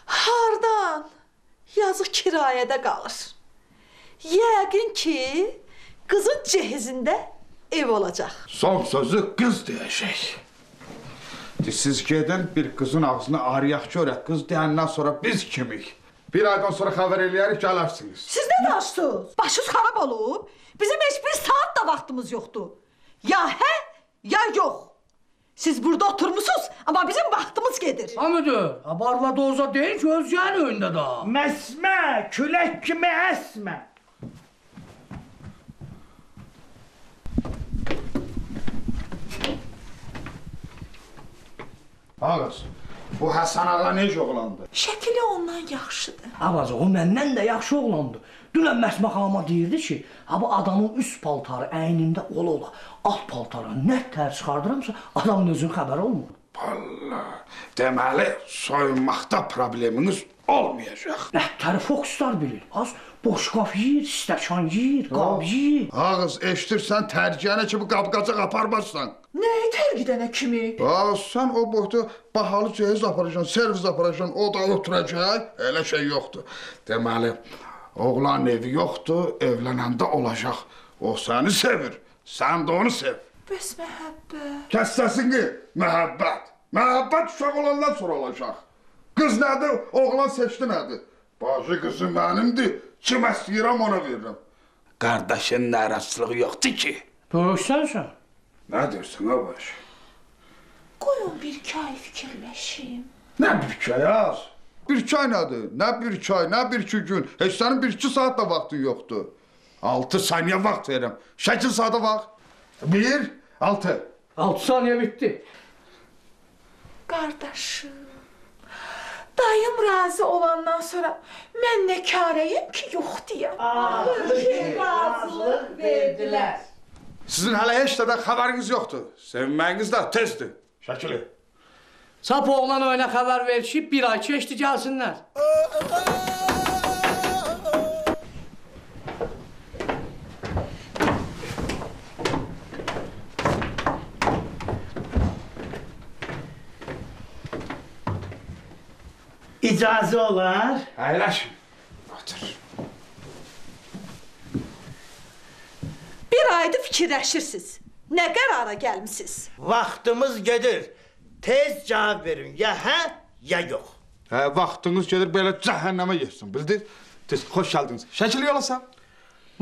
Hardan? Yazıq kirayədə qalır. Yəqin ki, qızın cehizində ev olacaq. Son sözü qız deyəcək. Siz gedin bir qızın ağzını arıyaq görək. Qız deyəndən sonra biz kimik? Bir aydan sonra xəbər eləyərik, gələrsiniz. Siz nə danışsınız? Başınız xarab olub. Bizim heç bir saat da vaxtımız yoxdur. Ya hə, ya yox. Siz burada oturmuşsunuz, amma bizim vaxtımız gedir. Müdür, barla doza deyil ki, özgənin önündə da. Məsmə, külək kimi əsmə. Ağız, bu Həsən ağa necə oğlandı? Şəkili ondan yaxşıdır. Ağacı, o məndən də yaxşı oğlandı. Dünən Məsmə xanıma deyirdi ki, bu adamın üst paltarı əynində ola-ola, alt paltarı nə tər çıxardıramsa, adamın özünün xəbəri olmur. Vallahi, deməli, soyunmaqda probleminiz olmayacaq. Ətəri fokuslar bilir. Az boşqaf yiyir, stəkan yiyir, qab yiyir. Ağız, eşitirsən, tərciyənə kimi qab-qacaq aparmazsan. Nəyi tərgidənə kimi? Sən o boyda bahalı cehiz aparacaksın, servis aparacaksın, o da oturacaq, elə şey yoxdur. Deməli, oğlan evi yoxdur, evlənəndə olacaq. O səni sevir, sən də onu sev. Bəs məhəbbət? Kəs səsini, məhəbbət. Məhəbbət uşaq olandan sonra olacaq. Qız nədir, oğlan seçdi nədir? Bacı qızı mənimdir, kim istəyirəm ona verirəm. Qardaşın nərəsliği yoxdur ki. Böyüksənsən? Nə deyirsən, abaş? Qoyun bir iki ay fikirləşim. Nə bir iki ay az? Bir iki ay nədir? Nə bir iki ay, nə bir iki gün? Heç sənin bir iki saat da vaxtın yoxdur. 6 saniyə vaxt verirəm. Şəkil saata vaxt. 1, 6. 6 saniyə bitdi. Qardaşım, dayım razı olandan sonra mən nə karəyim ki, yox deyəm. Razılıq verdilər. Sizin hələ heç də xəbəriniz yoxdur. Sevməyiniz də tezdir. Şəkili. Sap oğlan oyuna xəbər ver ki, bir ay keçdi gəlsinlər. İcazə olar. Əyləşin. Otur. Bir aydır fikirləşirsiniz. Nə qərara gəlmisiniz? Vaxtımız gedir. Tez cavab verin. Ya hə, ya yox. Vaxtınız gedir belə cəhənnəmə yesin, bildiniz? Tez, xoş gəldiniz. Şəkili yolasan.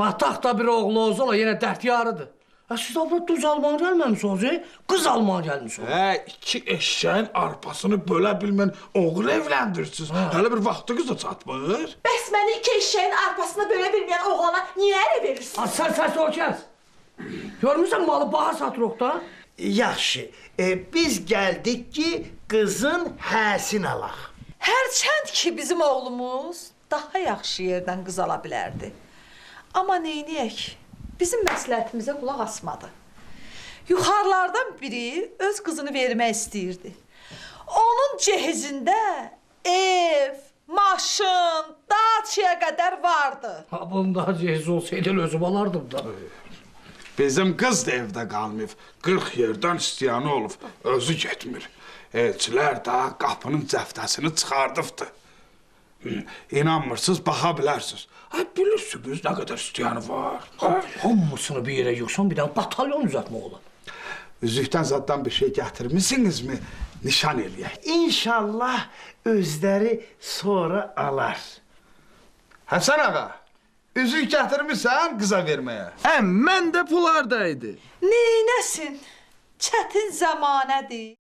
Mataq da bir oğlu olsa o yenə dərd yarıdır. Siz abla duz almağa gəlməmisiniz, qız almağa gəlmisiniz. İki eşeğin arpasını bölə bilmən oğul evləndirsiniz. Hələ bir vaxtınız da çatmır. Bəs məni iki eşeğin arpasını bölə bilməyən oğlana niyə ərə verirsiniz? Səs o kəs. Görmürsən malı baha satırıq da? Yaxşı, biz gəldik ki, qızın həsini alaq. Hərçənd ki, bizim oğlumuz daha yaxşı yerdən qız ala bilərdi. Amma neyniyək? Bizim məsləhətimizə qulaq asmadı. Yuxarılardan biri öz qızını vermək istəyirdi. Onun cehizində ev, maşın, daçiyə qədər vardı. Bunun daha cehiz olsaydı özüm alardım da. Bizim qız da evdə qalmayıb. 40 yerdən istəyəni olub. Özü getmir. Elçilər daha qapının cəftəsini çıxardıbdı. İnanmırsınız, baxa bilərsiniz. Bilirsiniz nə qədər istəyəni var. Hamısını bir yerə yığsan bir dənə batalyon düzəltmək olar. Üzükdən zaddan bir şey gətirmisinizmi? Nişan eləyək. İnşallah özləri sonra alar. Həsən ağa, üzük gətirmirsən qıza verməyə. Mən də pullardaydı. Neynəsin? Çətin zəmanədir.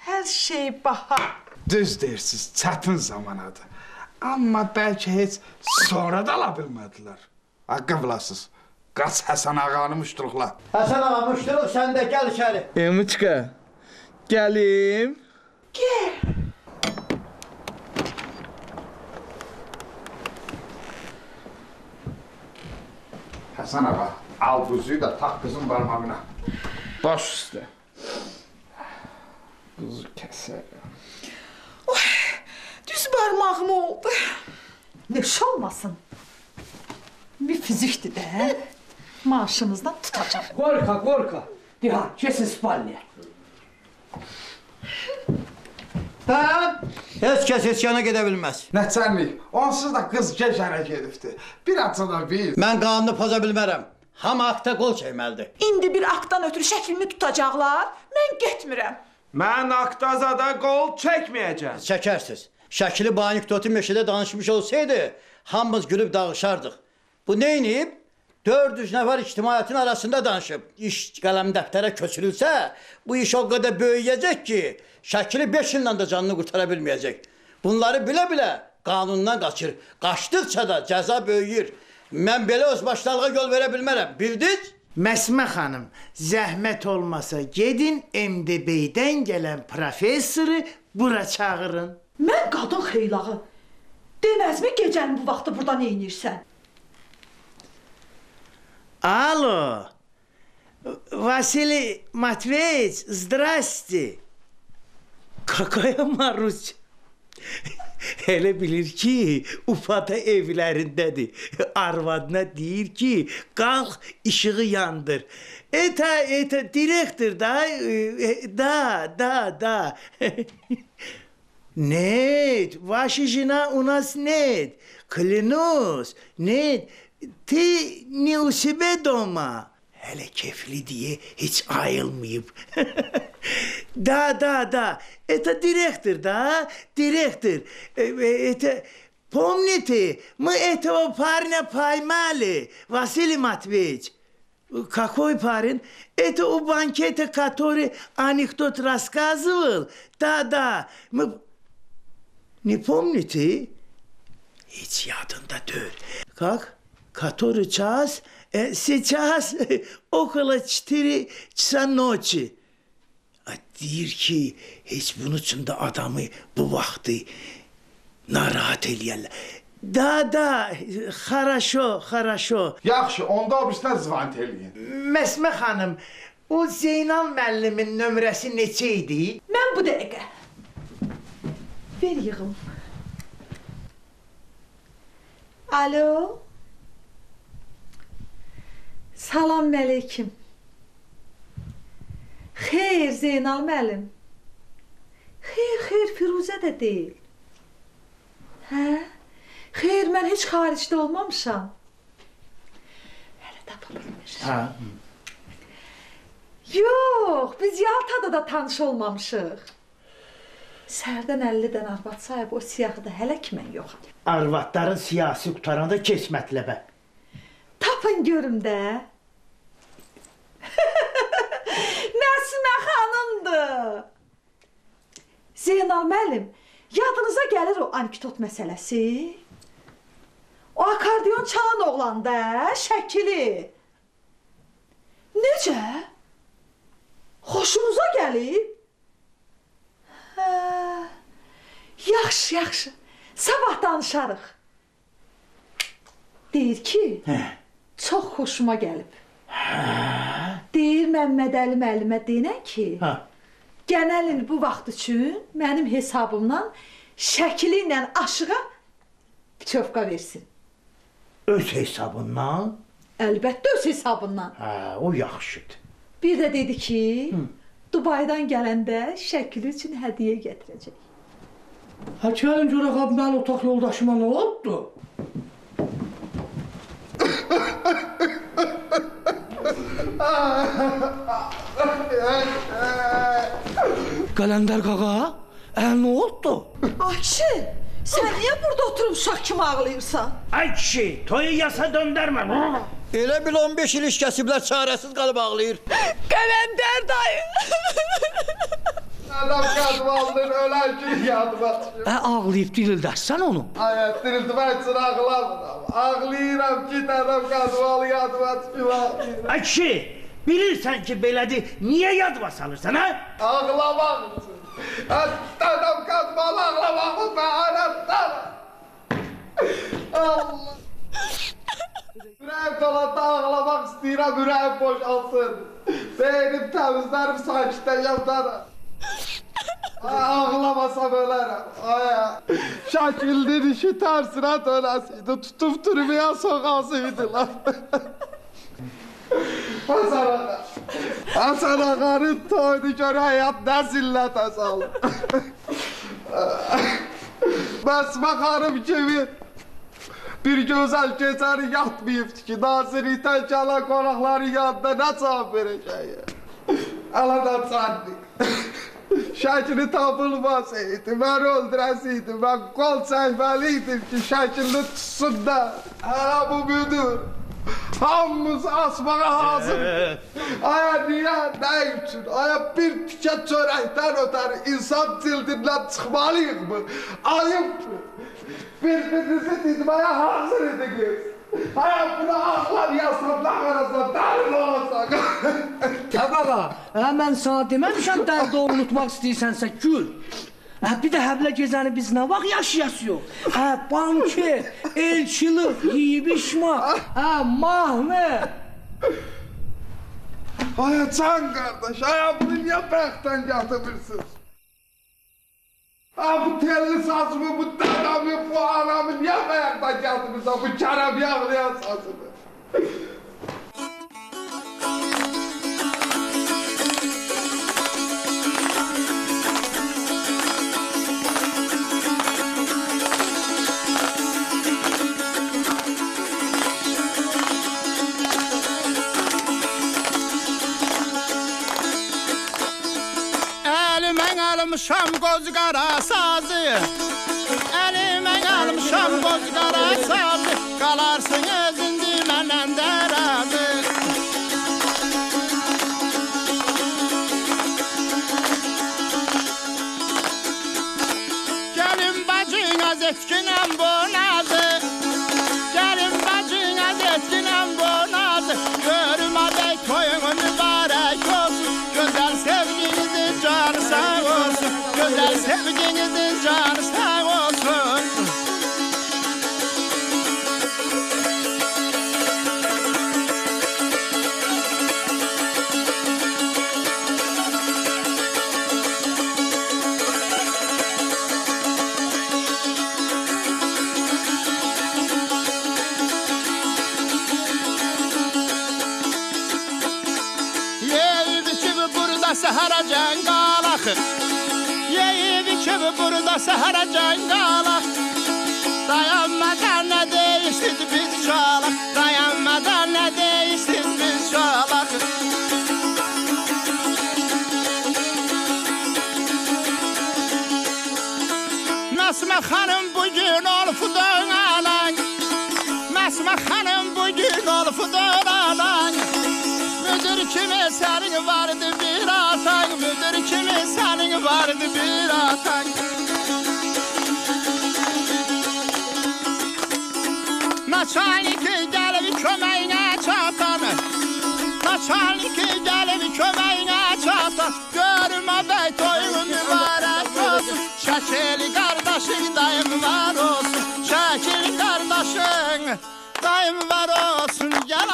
Hər şey baha. Düz deyirsiniz, çətin zamanadır. Amma bəlkə heç sonra da ala bilmədilər. Haqqı bilasınız. Qaç Həsən ağanı müştürüklə. Həsən ağa müştürük, sən də gəl içəri. Emuçka, gəlim. Gəl. Həsən ağa, al buzuyu da tak qızın barmağına. Baş üstə. Quzu kəsər. Düz barmağım oldu. Neş olmasın. Bir fizikdir də. Maaşınızdan tutacağım. Gorka. Diha, kesin spalniyə. Heç kəs heç yana gedə bilməz. Nəçənlik, onsuz da qız gecərə gedibdir. Bir atsa da biz. Mən qanunu poza bilmərəm. Hamı akta qol çəkməlidir. İndi bir aktdan ötürü şəklimi tutacaqlar, mən getmirəm. Mən aktazada qol çəkməyəcəm. Çəkərsiz. Şəkili bu anekdotu meşədə danışmış olsaydı, hamımız gülüb dağışardıq. Bu neyniyib? 400 nəfər ictimaiyyətin arasında danışıb. İş qələm dəftərə köçürülsə, bu iş o qədər böyüyəcək ki, şəkili 5 illə də canını qurtara bilməyəcək. Bunları bilə-bilə qanundan qaçır. Qaçdıqca da cəza böyüyür. Mən belə özbaşlarlığa yol verə bilmərəm. Bildiniz? Məsmə xanım, zəhmət olmasa gedin MDB-dən gələn professoru bura çağırın. Mən qadın xeylağı. Deməzmi gecənin bu vaxtı burada neynirsən? Alo, Vasili Matveevich, zdrasti. Kakaya Maruç. Elə bilir ki, Ufada evlərindədir. Arvadına deyir ki, qalx, işığı yandır. Direktor da. Нет, ваша жена у нас нет. Клянусь, нет. Ты не у себя дома. Hele kefli diye hiç ayılmayıp. Да. Это директор, да? Директор. Помните, мы этого парня поймали, Василий Матвеевич. Какой парень? Это у банкета, который анекдот рассказывал. Да. Мы... Не помните? Hiç yadında değil. Как? Который час? Сейчас около 4 часа ночи. Deyir ki, heç bunun üçün də adamı bu vaxtı narahat eləyərlər. Da, хорошо. Yaxşı, onda o birisine zıvant eləyin. Məsmə xanım, o Zeynal müəllimin nömrəsi neçə idi? Mən bu dəqiqə. Ver yığım. Alo. Salam əleykum. Xeyr Zeynal müəllim. Xeyr Firuzə də deyil. Hə? Xeyr, mən heç xaricdə olmamışam. Hələ tapa bilmir. Yox, biz Yaltada da tanış olmamışıq. Sərdən 50 dən arvad sahib o siyahıda hələ ki mən yoxam. Arvadların siyasi qutaranda keç mətləbə. Baxın görüm də. Məsmə xanımdır. Zeynal müəllim, yadınıza gəlir o anekdot məsələsi? O akordeon çalan oğlan da, şəkili. Necə? Xoşunuza gəlib? Hə. Yaxşı, yaxşı. Sabah danışarıq. Deyir ki, çox xoşuma gəlib. Deyir Məmmədəli müəllimə deyinən ki, gələn il bu vaxt üçün mənim hesabımdan şəkili ilə aşığa biçovka versin. Öz hesabından? Əlbəttə öz hesabından. Hə, o yaxşıdır. Bir də dedi ki, Dubaydan gələndə şəkili üçün hədiyyə gətirəcək. Ha, gəlin görək abi, mən otaq yoldaşıma nə oldu? Qaləndər qaqa, nə oldu? Ay kişi, sən niyə burada oturub uşaq kimi ağlayırsan? Ay kişi, toyu yasa döndərmə. Elə bil 15 il iş kəsiblər, çarəsiz qalıb ağlayır. Qaləndər dayı. Adam qadvaldır, ölər ki, yadıma düşür. Ağlayıb dirildərsən onu. Ay, dirildmək üçün ağlamıram. Ağlayıram ki, adam qadvalı yadıma düşür. Ay kişi, bilirsən ki, belədir, niyə yadıma salırsan, hə? Ağlamaq üçün. Adam qadvalı ağlamağın bəhanətdən. Allah. Ürəyim dolanda ağlamaq istəyirəm, ürəyim boşalsın. Beynim təmizlərim, sakitləşəm sana. Ağlamasam ölərəm. Şəkildir işi tərsinə dönəsiydi, tutub türməyə soğasıydılar. Hasan ağanın toyunu gör həyat nə zillətə salır. Məsmə xanım kimi bir gözəl gecəni yatmayıbdır ki, nazirlikdən gələn qonaqların yanında nə cavab verəcək? Aladan canlı. Şəkili tapılmasaydı, mən öldürəsiydim, mən qol çəkməliydim ki, şəkilini tutsun da. Bu müdür. Hamımız asmağa hazırdır. Aya niyə, nə üçün? Aya bir tikə çörəkdən ötəri insan cildindən çıxmalıyıq mı? Ayıbdır. Bir-birinizi dinməyə hazır idiniz. Aya buna ağlamayasam, lağarasam, dəlil olasaq. Qaqa, mən sana deməmişəm dərdi unutmaq istəyirsənsə gül. Bir də həblə gecəni biz nə vaxt yaşayasıyıq? Banket, elçilik, yiyib içmək, mahnı. Aya can qardaş, aya bunu niyə bəxtdən yatırırsınız? Bu telli sazımı, bu dədəmi, bu anamı niyə bəxtdən yatırırsan, bu kərəm yağlayan sazımı? Almışam göz qara sazı, əlimə almışam göz qara sazı, qalarsın özündü məndən də razı. Gəlin bacına zetkinəm bu nazı, gəlin bacına zetkinəm bu nazı, görüm adək toyun mübarək olsun, gözəl sevginizin canı sağ olsun. Gözəl sevginizin canı sağ olsun. Yeydi ki burada səhərə can qalaq, burada səhərə can qalaq. Dayanmadan nə deyişdir biz çalaq, dayanmadan nə deyişdir biz çalaq. Məsmə xanım bugün olub döngələk, Esma xanım bugün olfudur alan. Müdür kimi senin vardı bir atan, müdür kimi senin vardı bir atan. Naçalnik gelip kömeğine çatan, naçalnik gelip kömeğine çatan. Görme bey toyun mübarek olsun, şəkil kardeşin dayım var olsun, şəkil kardeşin dayım var olsun. Gel